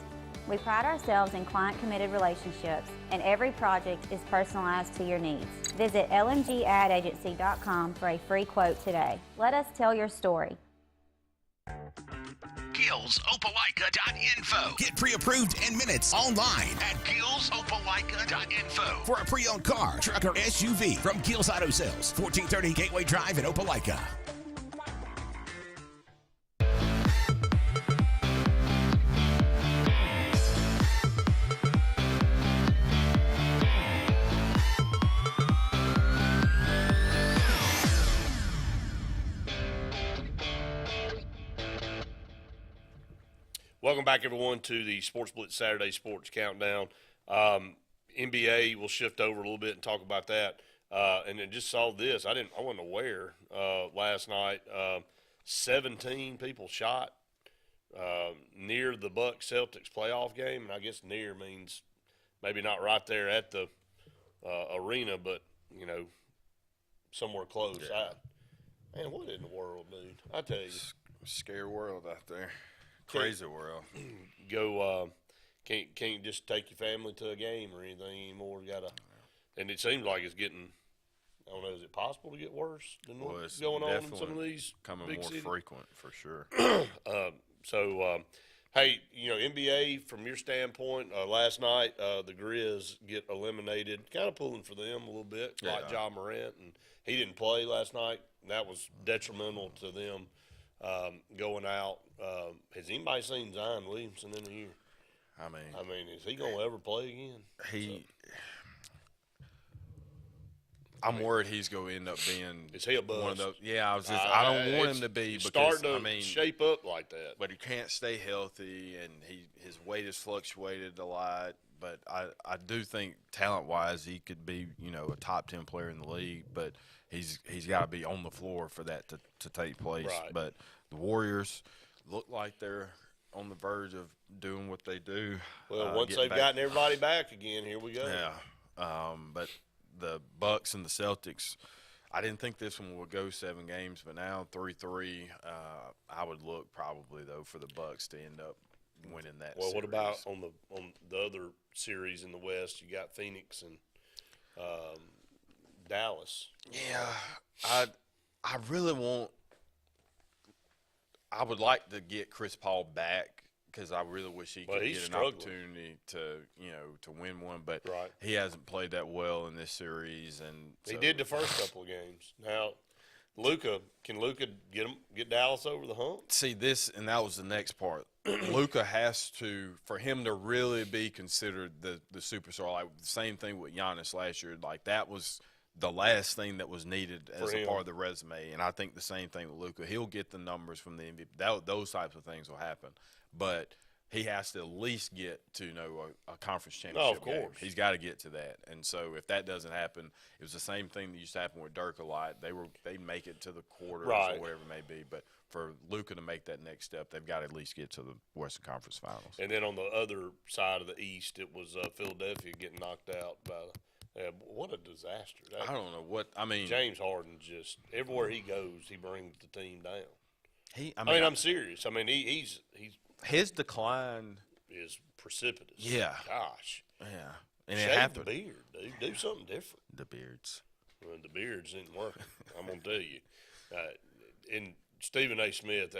We pride ourselves in client-committed relationships, and every project is personalized to your needs. Visit lmgadagency.com for a free quote today. Let us tell your story. GillsOpelika.info. Get pre-approved in minutes online at GillsOpelika.info for a pre-owned car, truck, or SUV from Gills Auto Sales, 1430 Gateway Drive in Opelika. Welcome back, everyone, to the SportzBlitz Saturday Sports Countdown. NBA will shift over a little bit and talk about that. And then just saw this. I wasn't aware last night. 17 people shot near the Bucks Celtics playoff game, and I guess near means maybe not right there at the arena, but somewhere close. Yeah. Man, what in the world, dude? I tell you, scary world out there. Crazy world. Go can't just take your family to a game or anything anymore. And it seems like it's getting. I don't know. Is it possible to get worse than what's going on in some of these becoming big more cities? frequent for sure. Hey, NBA, from your standpoint, last night the Grizz get eliminated. Kind of pulling for them a little bit, like Ja Morant, and he didn't play last night. And that was detrimental to them going out. Has anybody seen Zion Williamson in the year? I mean, is he gonna ever play again? I'm worried he's going to end up being. Is he a bust? One of those, yeah, I don't want him to be because starting to shape up like that. But he can't stay healthy, and his weight has fluctuated a lot. But I do think talent-wise he could be a top 10 player in the league. But he's got to be on the floor for that to take place. Right. But the Warriors look like they're on the verge of doing what they do. Well, once they've gotten everybody back again, here we go. Yeah, but the Bucks and the Celtics, I didn't think this one would go 7 games, but now 3-3. I would look probably though for the Bucks to end up winning that. Well, series. what about on the other series in the West? You got Phoenix and Dallas. Yeah, I really I would like to get Chris Paul back because I really wish he could get an opportunity to win one. But he hasn't played that well in this series, and he did the first couple of games. Now, can Luka get Dallas over the hump? See and that was the next part. Luka has to, for him to really be considered the superstar. Like the same thing with Giannis last year. Like that was the last thing that was needed as a part of the resume. And I think the same thing with Luka. He'll get the numbers from the MVP. Those types of things will happen. But he has to at least get to a conference championship game. He's got to get to that. And so if that doesn't happen, it was the same thing that used to happen with Dirk a lot. They make it to the quarters or whatever it may be. But for Luka to make that next step, they've got to at least get to the Western Conference Finals. And then on the other side of the East, it was Philadelphia getting knocked out by what a disaster. I don't know what – I mean – James Harden just – everywhere he goes, he brings the team down. I'm serious. I mean, he's his decline is precipitous. Yeah. Gosh. Yeah. And shave the beard, dude. Do something different. The beards. Well, the beards ain't working. I'm going to tell you. And Stephen A. Smith,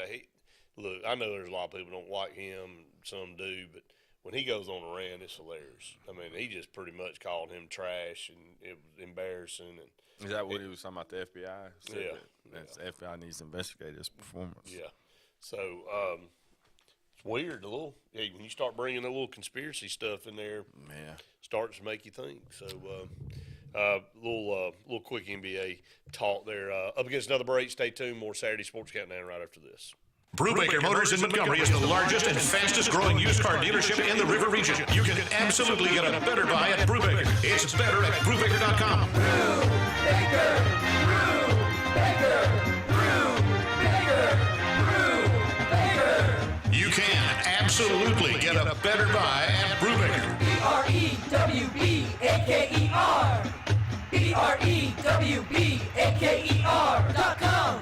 look, I know there's a lot of people don't like him. Some do. But when he goes on a rant, it's hilarious. I mean, he just pretty much called him trash, and it was embarrassing. And is that what he was talking about, the FBI? Yeah. The FBI needs to investigate his performance. Yeah. So, it's weird, when you start bringing a little conspiracy stuff in there, starts to make you think. So, little quick NBA talk there. Up against another break. Stay tuned. More Saturday Sports Countdown right after this. Brubaker Motors in Montgomery is the largest and fastest growing used car dealership in the River region. You can absolutely get a better buy at Brubaker. It's better at Brubaker.com. Brubaker, Brubaker. You can absolutely get a better buy at Brubaker. BREWBAKER. BREWBAKER.com.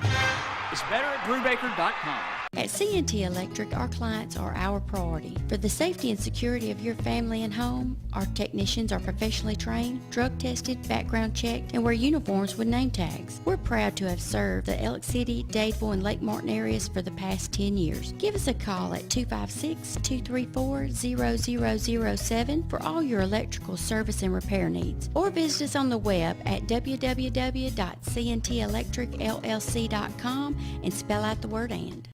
It's better at Brubaker.com. At CNT Electric, our clients are our priority. For the safety and security of your family and home, our technicians are professionally trained, drug tested, background checked, and wear uniforms with name tags. We're proud to have served the Elk City, Dadeville, and Lake Martin areas for the past 10 years. Give us a call at 256-234-0007 for all your electrical service and repair needs, or visit us on the web at www.cntelectricllc.com and spell out the word "and."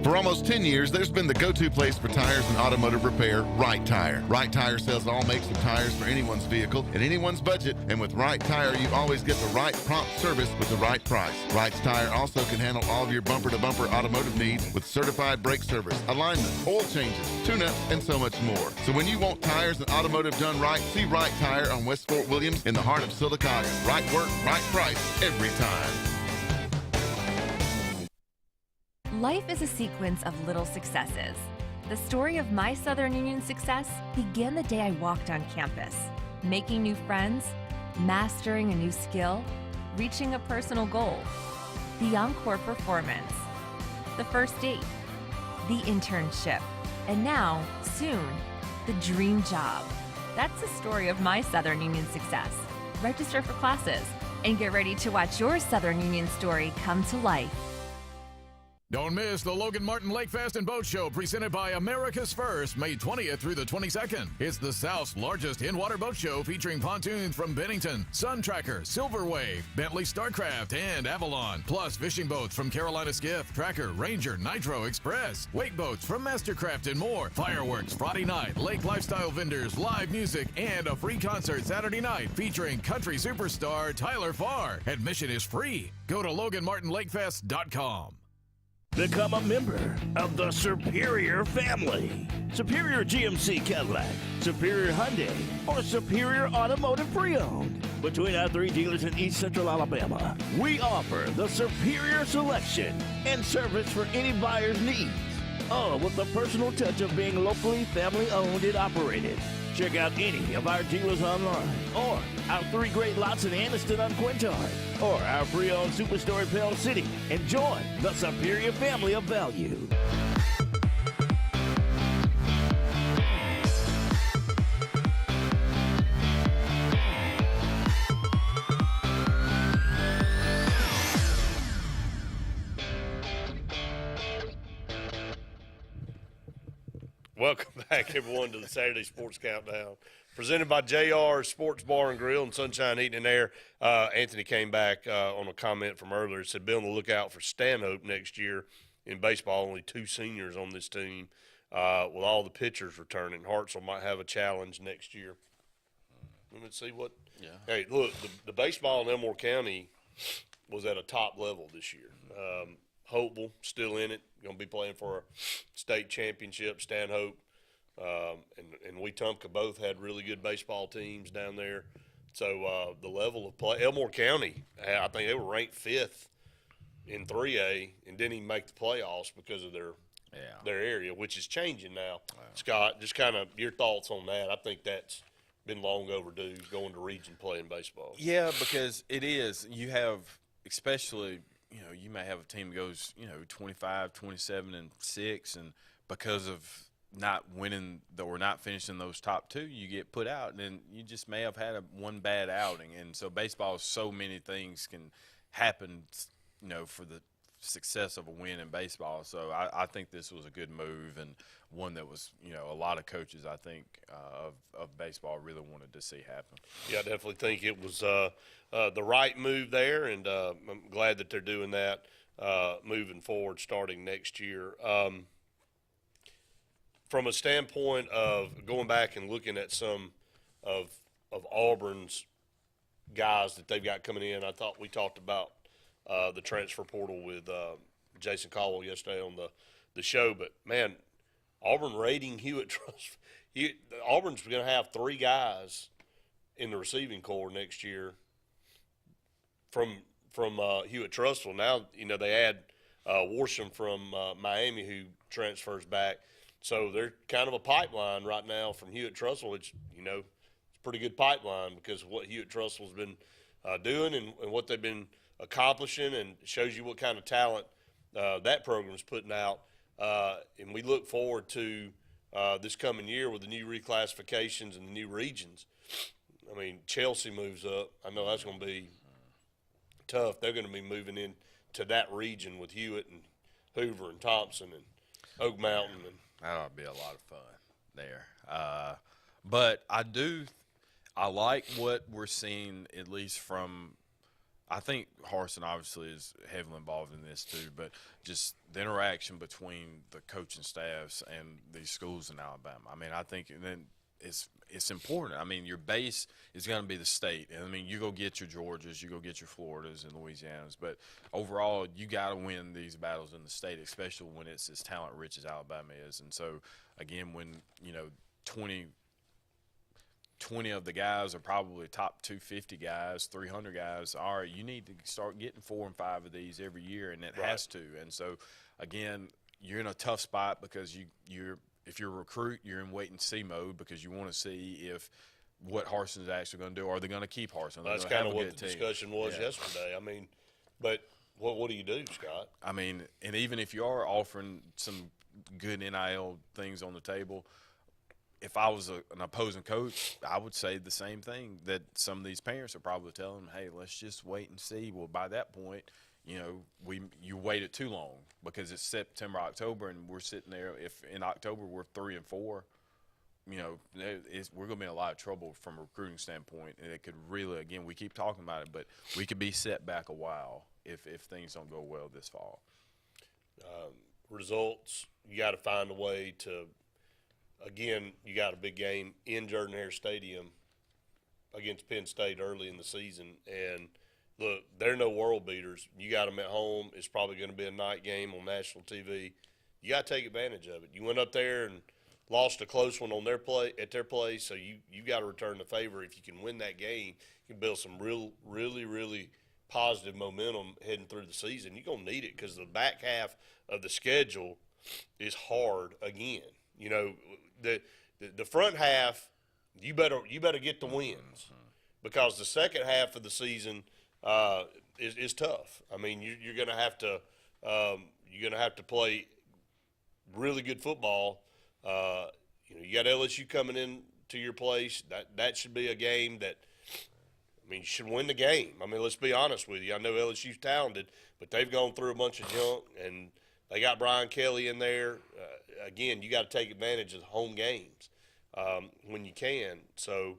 For almost 10 years, there's been the go-to place for tires and automotive repair, Right Tire. Right Tire sells all makes of tires for anyone's vehicle at anyone's budget, and with Right Tire, you always get the right prompt service with the right price. Right Tire also can handle all of your bumper-to-bumper automotive needs with certified brake service, alignment, oil changes, tune-ups, and so much more. So when you want tires and automotive done right, see Right Tire on West Fort Williams in the heart of Sylacauga. Right work, right price, every time. Life is a sequence of little successes. The story of my Southern Union success began the day I walked on campus, making new friends, mastering a new skill, reaching a personal goal, the encore performance, the first date, the internship, and now, soon, the dream job. That's the story of my Southern Union success. Register for classes and get ready to watch your Southern Union story come to life. Don't miss the Logan Martin Lake Fest and Boat Show presented by America's First, May 20th through the 22nd. It's the South's largest in-water boat show featuring pontoons from Bennington, Sun Tracker, Silver Wave, Bentley Starcraft, and Avalon. Plus fishing boats from Carolina Skiff, Tracker, Ranger, Nitro, Express, wake boats from Mastercraft and more. Fireworks Friday night, lake lifestyle vendors, live music, and a free concert Saturday night featuring country superstar Tyler Farr. Admission is free. Go to LoganMartinLakeFest.com. Become a member of the Superior family. Superior GMC Cadillac, Superior Hyundai, or Superior Automotive Pre-Owned. Between our 3 dealers in East Central Alabama, we offer the superior selection and service for any buyer's needs. All with the personal touch of being locally family-owned and operated. Check out any of our dealers online, or our 3 great lots in Anniston on Quintard, or our pre-owned Superstore Pell City, and join the Superior family of value. Welcome back, everyone, to the Saturday Sports Countdown, presented by JR Sports Bar and Grill and Sunshine Heating and Air. Anthony came back on a comment from earlier. Said, be on the lookout for Stanhope next year in baseball. Only 2 seniors on this team with all the pitchers returning. Hartselle might have a challenge next year. Let's see what – Hey, look, the baseball in Elmore County was at a top level this year. Hopeful, still in it, going to be playing for a state championship. Stanhope and Wetumpka both had really good baseball teams down there. So the level of play, Elmore County, I think they were ranked 5th in 3A and didn't even make the playoffs because of their area, which is changing now. Wow. Scott, just kind of your thoughts on that. I think that's been long overdue, going to region playing baseball. Yeah, because it is. You have, especially – you may have a team that goes, 25, 27, and 6, and because of not winning or not finishing those top 2, you get put out, and then you just may have had one bad outing. And so baseball, so many things can happen, for the success of a win in baseball. So I think this was a good move, and one that was, a lot of coaches, I think, of baseball really wanted to see happen. Yeah, I definitely think it was the right move there, and I'm glad that they're doing that moving forward starting next year. From a standpoint of going back and looking at some of Auburn's guys that they've got coming in, I thought we talked about the transfer portal with Jason Caldwell yesterday on the show. But, man, Auburn raiding Hewitt Trust. Auburn's going to have 3 guys in the receiving corps next year from Hewitt Trustful. Now, they add Worsham from Miami, who transfers back. So they're kind of a pipeline right now from Hewitt Trustful, which, it's a pretty good pipeline because of what Hewitt Trustful's been doing and what they've been accomplishing, and shows you what kind of talent that program's putting out. And we look forward to this coming year with the new reclassifications and the new regions. I mean, Chelsea moves up. I know that's going to be tough. They're going to be moving in to that region with Hewitt and Hoover and Thompson and Oak Mountain. And that ought to be a lot of fun there. But I like what we're seeing, at least from – I think Harsin obviously is heavily involved in this too, but just the interaction between the coaching staffs and these schools in Alabama. I mean, I think then it's important. I mean, your base is going to be the state. And, I mean, you go get your Georgias, you go get your Floridas and Louisianas, but overall you got to win these battles in the state, especially when it's as talent-rich as Alabama is. And so, again, when, 20 of the guys are probably top 250 guys, 300 guys. All right, you need to start getting 4 and 5 of these every year, and it has to. And so, again, you're in a tough spot because if you're a recruit, you're in wait-and-see mode because you want to see if what Harsin's actually going to do. Are they going to keep Harsin? That's kind of what the discussion was yesterday. I mean, but what do you do, Scott? I mean, and even if you are offering some good NIL things on the table – if I was an opposing coach, I would say the same thing that some of these parents are probably telling them, hey, let's just wait and see. Well, by that point, you waited too long because it's September, October, and we're sitting there. If in October we're 3 and 4, we're going to be in a lot of trouble from a recruiting standpoint. And it could really, again, we keep talking about it, but we could be set back a while if things don't go well this fall. Results, you got to find a way to – again, you got a big game in Jordan-Hare Stadium against Penn State early in the season. And, look, they're no world beaters. You got them at home. It's probably going to be a night game on national TV. You got to take advantage of it. You went up there and lost a close one on at their place, so you got to return the favor. If you can win that game, you can build some really, really positive momentum heading through the season. You're going to need it because the back half of the schedule is hard again. The front half, you better get the wins because the second half of the season is tough. I mean, you're going to have to play really good football. You got LSU coming in to your place. That should be a game that, I mean, you should win the game. I mean, let's be honest with you. I know LSU's talented, but they've gone through a bunch of junk, and They got Brian Kelly in there. Again, you got to take advantage of the home games when you can. So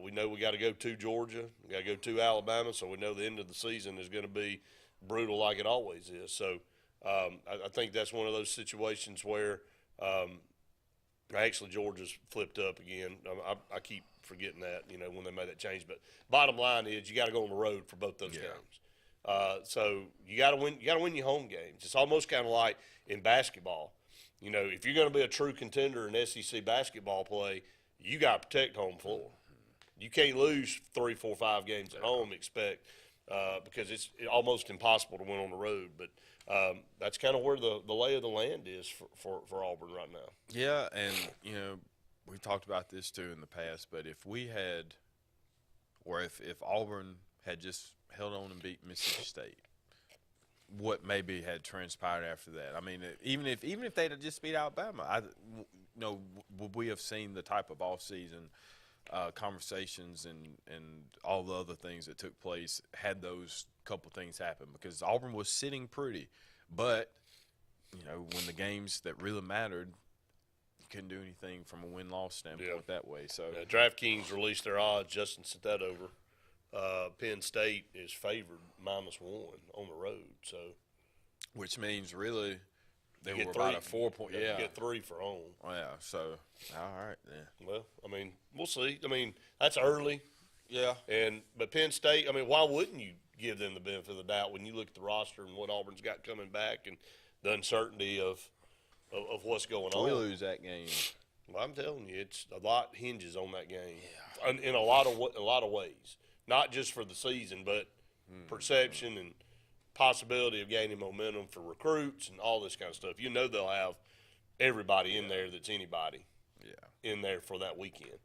we know we got to go to Georgia. We got to go to Alabama. So we know the end of the season is going to be brutal like it always is. So I think that's one of those situations where actually Georgia's flipped up again. I keep forgetting that, when they made that change. But bottom line is you got to go on the road for both those games. So you got to win. You got to win your home games. It's almost kind of like in basketball. If you're going to be a true contender in SEC basketball play, you got to protect home floor. You can't lose 3, 4, 5 games at home. Because it's almost impossible to win on the road. But that's kind of where the lay of the land is for Auburn right now. Yeah, and we've talked about this too in the past. But if we had, or if Auburn had just held on and beat Mississippi State, what maybe had transpired after that? I mean, even if they'd have just beat Alabama, would we have seen the type of offseason conversations and all the other things that took place had those couple things happen? Because Auburn was sitting pretty, but when the games that really mattered, you couldn't do anything from a win-loss standpoint that way. So DraftKings released their odds. Justin sent that over. Penn State is favored -1 on the road. So, which means really they were about a 4-point. You get 3 for home. Yeah. So all right then. Well, I mean, we'll see. I mean, that's early. Yeah. But Penn State, I mean, why wouldn't you give them the benefit of the doubt when you look at the roster and what Auburn's got coming back and the uncertainty of what's going on? We lose that game. Well, I'm telling you, it's a lot hinges on that game in a lot of ways. Not just for the season, but perception and possibility of gaining momentum for recruits and all this kind of stuff. They'll have everybody in there that's anybody in there for that weekend,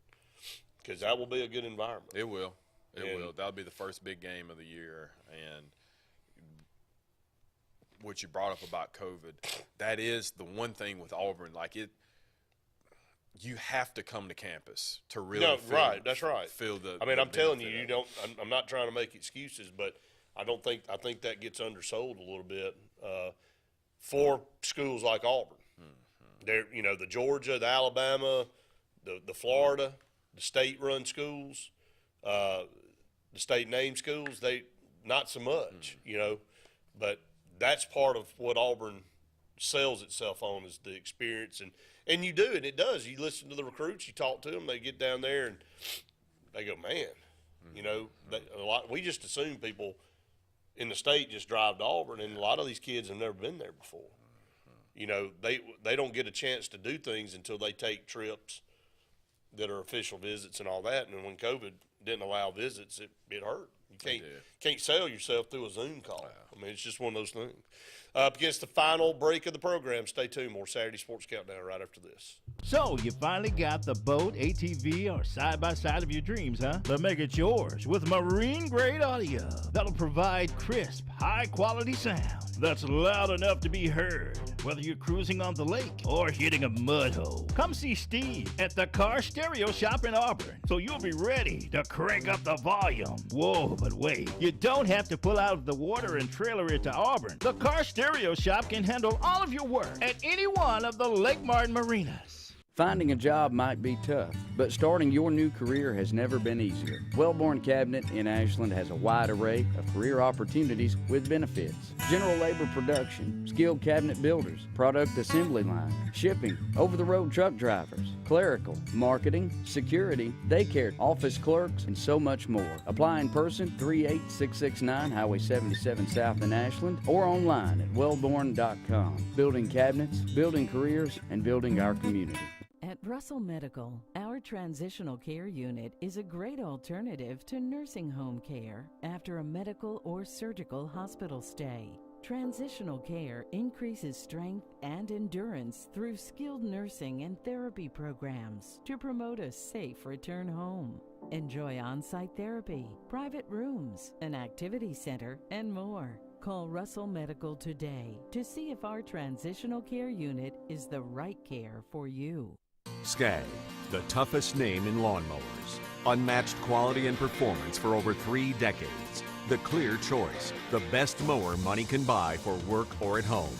because that will be a good environment. It will. It will. That'll be the first big game of the year. And what you brought up about COVID, that is the one thing with Auburn. You have to come to campus to really that's right. Feel the. I mean, I'm telling you, you don't. I'm not trying to make excuses, but I think that gets undersold a little bit for schools like Auburn. They're the Georgia, the Alabama, the Florida, the state-run schools, the state-named schools. They not so much, but that's part of what Auburn sells itself on is the experience and you do, and it does. You listen to the recruits, you talk to them, they get down there and they go, man, we just assume people in the state just drive to Auburn, and a lot of these kids have never been there before. They don't get a chance to do things until they take trips that are official visits and all that. And when COVID didn't allow visits, it hurt. You can't sell yourself through a Zoom call. I mean, it's just one of those things. Up against the final break of the program. Stay tuned. More Saturday Sports Countdown right after this. So, you finally got the boat, ATV, or side-by-side of your dreams, huh? Let's make it yours with marine-grade audio that'll provide crisp, high-quality sound that's loud enough to be heard, whether you're cruising on the lake or hitting a mud hole. Come see Steve at the Car Stereo Shop in Auburn, so you'll be ready to crank up the volume. Whoa, but wait, you don't have to pull out of the water and trailer it to Auburn. The Car Stereo Shop can handle all of your work at any one of the Lake Martin marinas. Finding a job might be tough, but starting your new career has never been easier. Wellborn Cabinet in Ashland has a wide array of career opportunities with benefits. General labor production, skilled cabinet builders, product assembly line, shipping, over-the-road truck drivers, clerical, marketing, security, daycare, office clerks, and so much more. Apply in person, 38669 Highway 77 South in Ashland, or online at wellborn.com. Building cabinets, building careers, and building our community. At Russell Medical, our transitional care unit is a great alternative to nursing home care after a medical or surgical hospital stay. Transitional care increases strength and endurance through skilled nursing and therapy programs to promote a safe return home. Enjoy on-site therapy, private rooms, an activity center, and more. Call Russell Medical today to see if our transitional care unit is the right care for you. Skag, the toughest name in lawnmowers. Unmatched quality and performance for over 3 decades. The clear choice, the best mower money can buy for work or at home.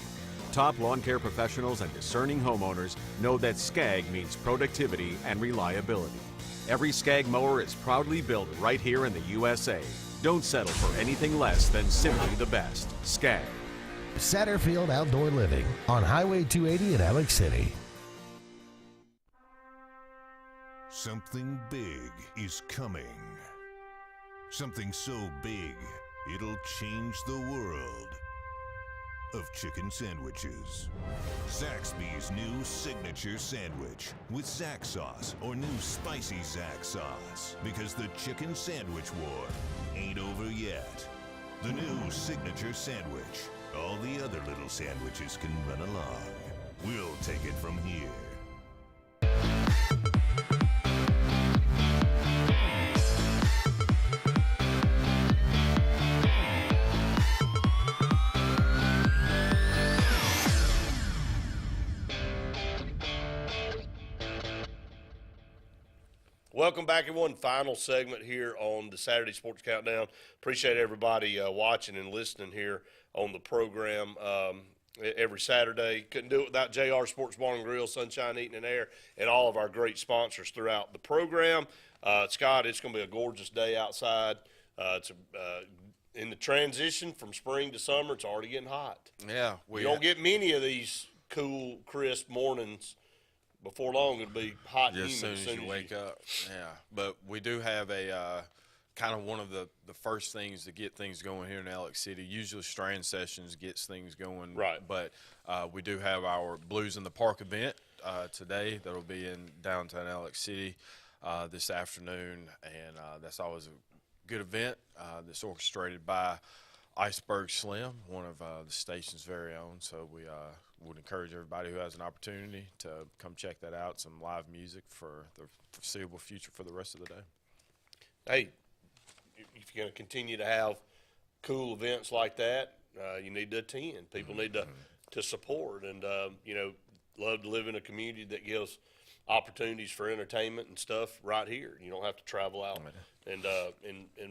top lawn care professionals and discerning homeowners know that Skag means productivity and reliability. Every Skag mower is proudly built right here in the USA. Don't settle for anything less than simply the best. Skag. Satterfield Outdoor Living on Highway 280 in Alex City. Something big is coming. Something so big, it'll change the world of chicken sandwiches. Zaxby's new signature sandwich with Zax sauce or new spicy Zax sauce, because the chicken sandwich war ain't over yet. The new signature sandwich. All the other little sandwiches can run along. We'll take it from here. Welcome back, everyone. Final segment here on the Saturday Sports Countdown. Appreciate everybody watching and listening here on the program every Saturday. Couldn't do it without JR Sports Bar and Grill, Sunshine Eating and Air, and all of our great sponsors throughout the program. Scott, it's going to be a gorgeous day outside. It's in the transition from spring to summer. It's already getting hot. Yeah. We don't get many of these cool, crisp mornings. Before long, it'll be hot and Just humid as soon as you wake up. Yeah. But we do have a kind of one of the first things to get things going here in Alex City. Usually Strand Sessions gets things going. Right. But we do have our Blues in the Park event today that'll be in downtown Alex City this afternoon. And that's always a good event that's orchestrated by Iceberg Slim, one of the station's very own. So we would encourage everybody who has an opportunity to come check that out. Some live music for the foreseeable future for the rest of the day. Hey, if you're going to continue to have cool events like that, you need to attend. People need to support, and love to live in a community that gives opportunities for entertainment and stuff right here. You don't have to travel out and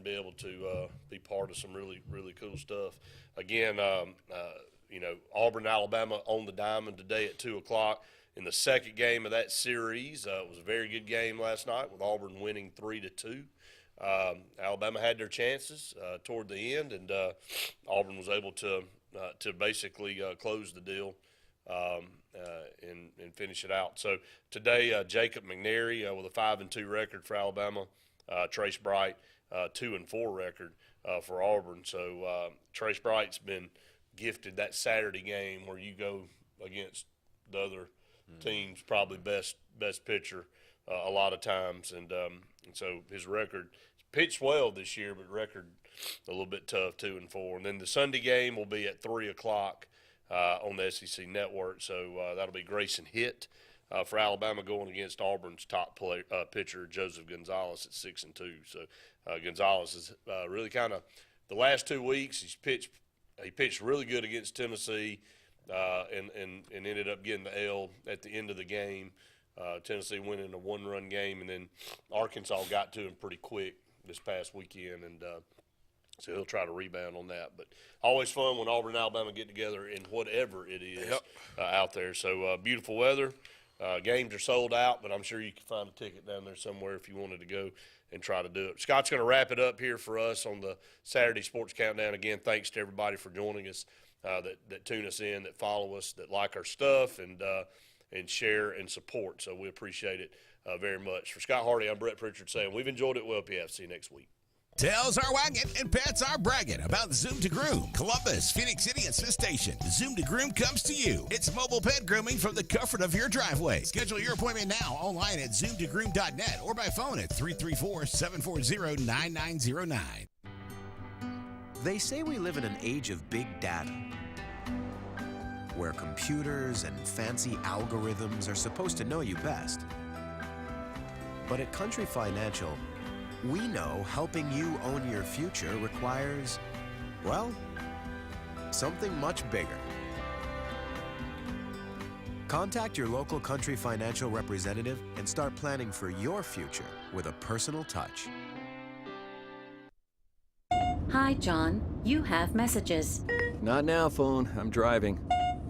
be able to be part of some really, really cool stuff. Again, Auburn, Alabama on the diamond today at 2 o'clock in the second game of that series. It was a very good game last night with Auburn winning 3-2. Alabama had their chances toward the end, and Auburn was able to basically close the deal and finish it out. So today, Jacob McNary with a 5-2 record for Alabama, Trace Bright 2-4 record for Auburn. So Trace Bright's been gifted that Saturday game where you go against the other team's probably best pitcher a lot of times, and so his record pitched well this year, but record a little bit tough, 2-4. And then the Sunday game will be at 3 o'clock on the SEC Network. So that'll be Grayson Hitt for Alabama going against Auburn's top pitcher Joseph Gonzalez at 6-2. So Gonzalez is really kind of the last 2 weeks he pitched really good against Tennessee and ended up getting the L at the end of the game. Tennessee went in a one-run game, and then Arkansas got to him pretty quick this past weekend, and so he'll try to rebound on that. But always fun when Auburn and Alabama get together in whatever it is out there. So beautiful weather. Games are sold out, but I'm sure you can find a ticket down there somewhere if you wanted to go and try to do it. Scott's going to wrap it up here for us on the Saturday Sports Countdown. Again, thanks to everybody for joining us that tune us in, that follow us, that like our stuff, and share and support. So we appreciate it very much. For Scott Hardy, I'm Brett Pritchard saying we've enjoyed it well, PF. See you next week. Tails are wagging and pets are bragging about Zoom to Groom. Columbus, Phoenix City, and Smith Station. Zoom to Groom comes to you. It's mobile pet grooming from the comfort of your driveway. Schedule your appointment now online at zoomtogroom.net or by phone at 334-740-9909. They say we live in an age of big data, where computers and fancy algorithms are supposed to know you best. But at Country Financial, we know helping you own your future requires, well, something much bigger. Contact your local Country Financial representative and start planning for your future with a personal touch. Hi, John. You have messages. Not now, phone. I'm driving.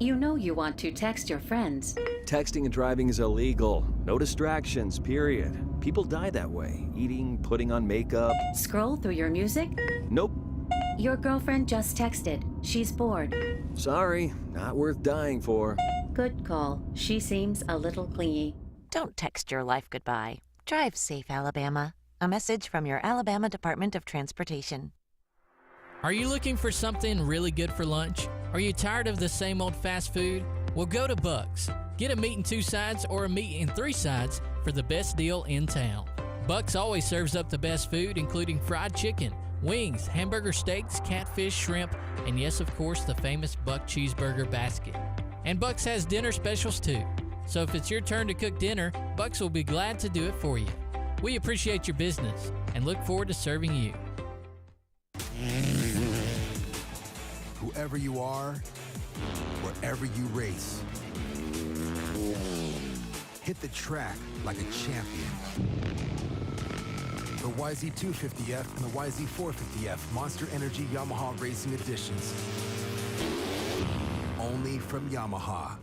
You know you want to text your friends. Texting and driving is illegal. No distractions, period. People die that way. Eating, putting on makeup. Scroll through your music? Nope. Your girlfriend just texted. She's bored. Sorry, not worth dying for. Good call. She seems a little clingy. Don't text your life goodbye. Drive safe, Alabama. A message from your Alabama Department of Transportation. Are you looking for something really good for lunch? Are you tired of the same old fast food? Well, go to Buck's. Get a meat and 2 sides or a meat and 3 sides for the best deal in town. Buck's always serves up the best food, including fried chicken, wings, hamburger steaks, catfish, shrimp, and yes, of course, the famous Buck Cheeseburger Basket. And Buck's has dinner specials too. So if it's your turn to cook dinner, Buck's will be glad to do it for you. We appreciate your business and look forward to serving you. Whoever you are, wherever you race, hit the track like a champion. The YZ250F and the YZ450F Monster Energy Yamaha Racing Editions. Only from Yamaha.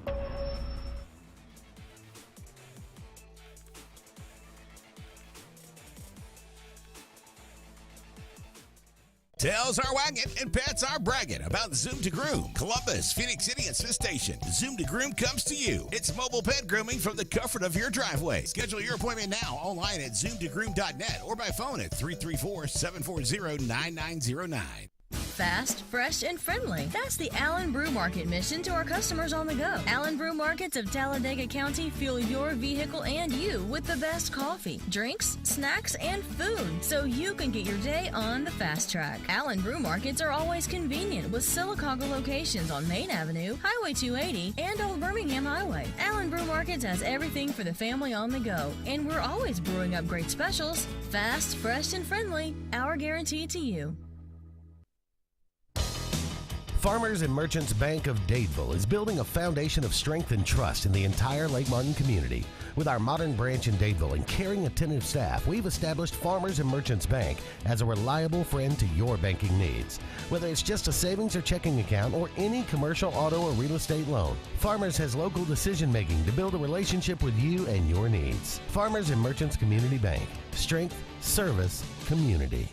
Tails are wagging and pets are bragging about Zoom to Groom. Columbus, Phoenix City, and Smith Station. Zoom to Groom comes to you. It's mobile pet grooming from the comfort of your driveway. Schedule your appointment now online at zoomtogrooom.net or by phone at 334-740-9909. Fast, fresh, and friendly. That's the Allen Brew Market mission to our customers on the go. Allen Brew Markets of Talladega County fuel your vehicle and you with the best coffee, drinks, snacks, and food so you can get your day on the fast track. Allen Brew Markets are always convenient with Sylacauga locations on Main Avenue, Highway 280, and Old Birmingham Highway. Allen Brew Markets has everything for the family on the go, and we're always brewing up great specials. Fast, fresh, and friendly. Our guarantee to you. Farmers and Merchants Bank of Dadeville is building a foundation of strength and trust in the entire Lake Martin community. With our modern branch in Dadeville and caring, attentive staff, we've established Farmers and Merchants Bank as a reliable friend to your banking needs. Whether it's just a savings or checking account or any commercial, auto, or real estate loan, Farmers has local decision-making to build a relationship with you and your needs. Farmers and Merchants Community Bank. Strength, service, community.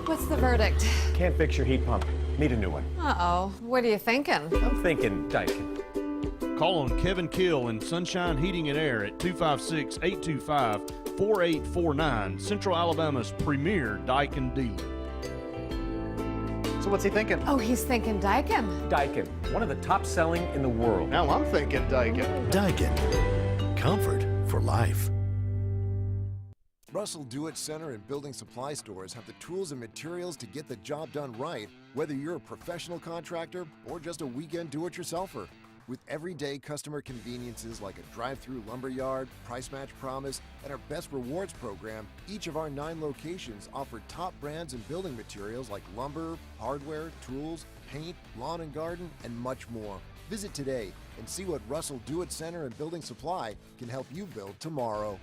What's the verdict? Can't fix your heat pump. Need a new one. Uh-oh. What are you thinking? I'm thinking Daikin. Call on Kevin Kill in Sunshine Heating and Air at 256-825-4849, Central Alabama's premier Daikin dealer. So what's he thinking? Oh, he's thinking Daikin. Daikin, one of the top selling in the world. Now I'm thinking Daikin. Daikin. Comfort for life. Russell Do-It Center and building supply stores have the tools and materials to get the job done right, whether you're a professional contractor or just a weekend do-it-yourselfer. With everyday customer conveniences like a drive-through lumberyard, price match promise, and our Best Rewards program, each of our 9 locations offer top brands and building materials like lumber, hardware, tools, paint, lawn and garden, and much more. Visit today and see what Russell Do-It Center and Building Supply can help you build tomorrow.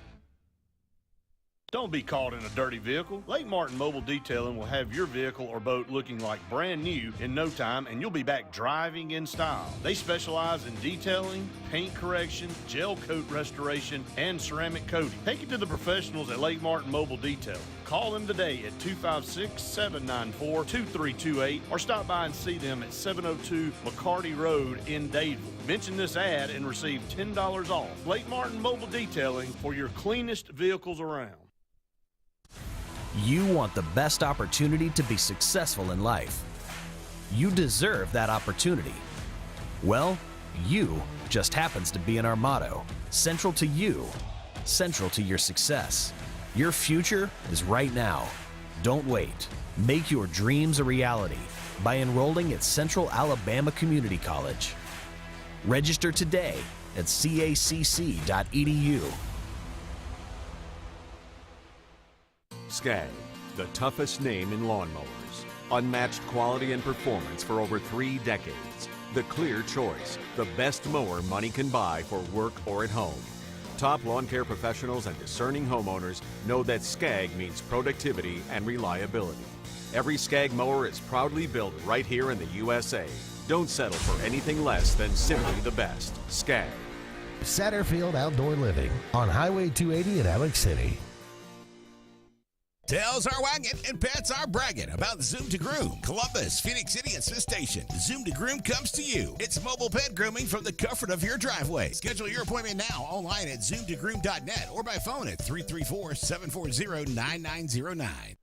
Don't be caught in a dirty vehicle. Lake Martin Mobile Detailing will have your vehicle or boat looking like brand new in no time, and you'll be back driving in style. They specialize in detailing, paint correction, gel coat restoration, and ceramic coating. Take it to the professionals at Lake Martin Mobile Detailing. Call them today at 256-794-2328 or stop by and see them at 702 McCarty Road in Dadeville. Mention this ad and receive $10 off. Lake Martin Mobile Detailing for your cleanest vehicles around. You want the best opportunity to be successful in life. You deserve that opportunity. Well, you just happens to be in our motto. Central to you, central to your success. Your future is right now. Don't wait. Make your dreams a reality by enrolling at Central Alabama Community College. Register today at cacc.edu. Skag, the toughest name in lawnmowers. Unmatched quality and performance for over 3 decades. The clear choice, the best mower money can buy for work or at home. Top lawn care professionals and discerning homeowners know that Skag means productivity and reliability. Every Skag mower is proudly built right here in the USA. Don't settle for anything less than simply the best. Skag. Satterfield Outdoor Living on Highway 280 in Alex City. Tails are wagging and pets are bragging about Zoom to Groom. Columbus, Phoenix City, and Smith Station. Zoom to Groom comes to you. It's mobile pet grooming from the comfort of your driveway. Schedule your appointment now online at zoomtogroom.net or by phone at 334-740-9909.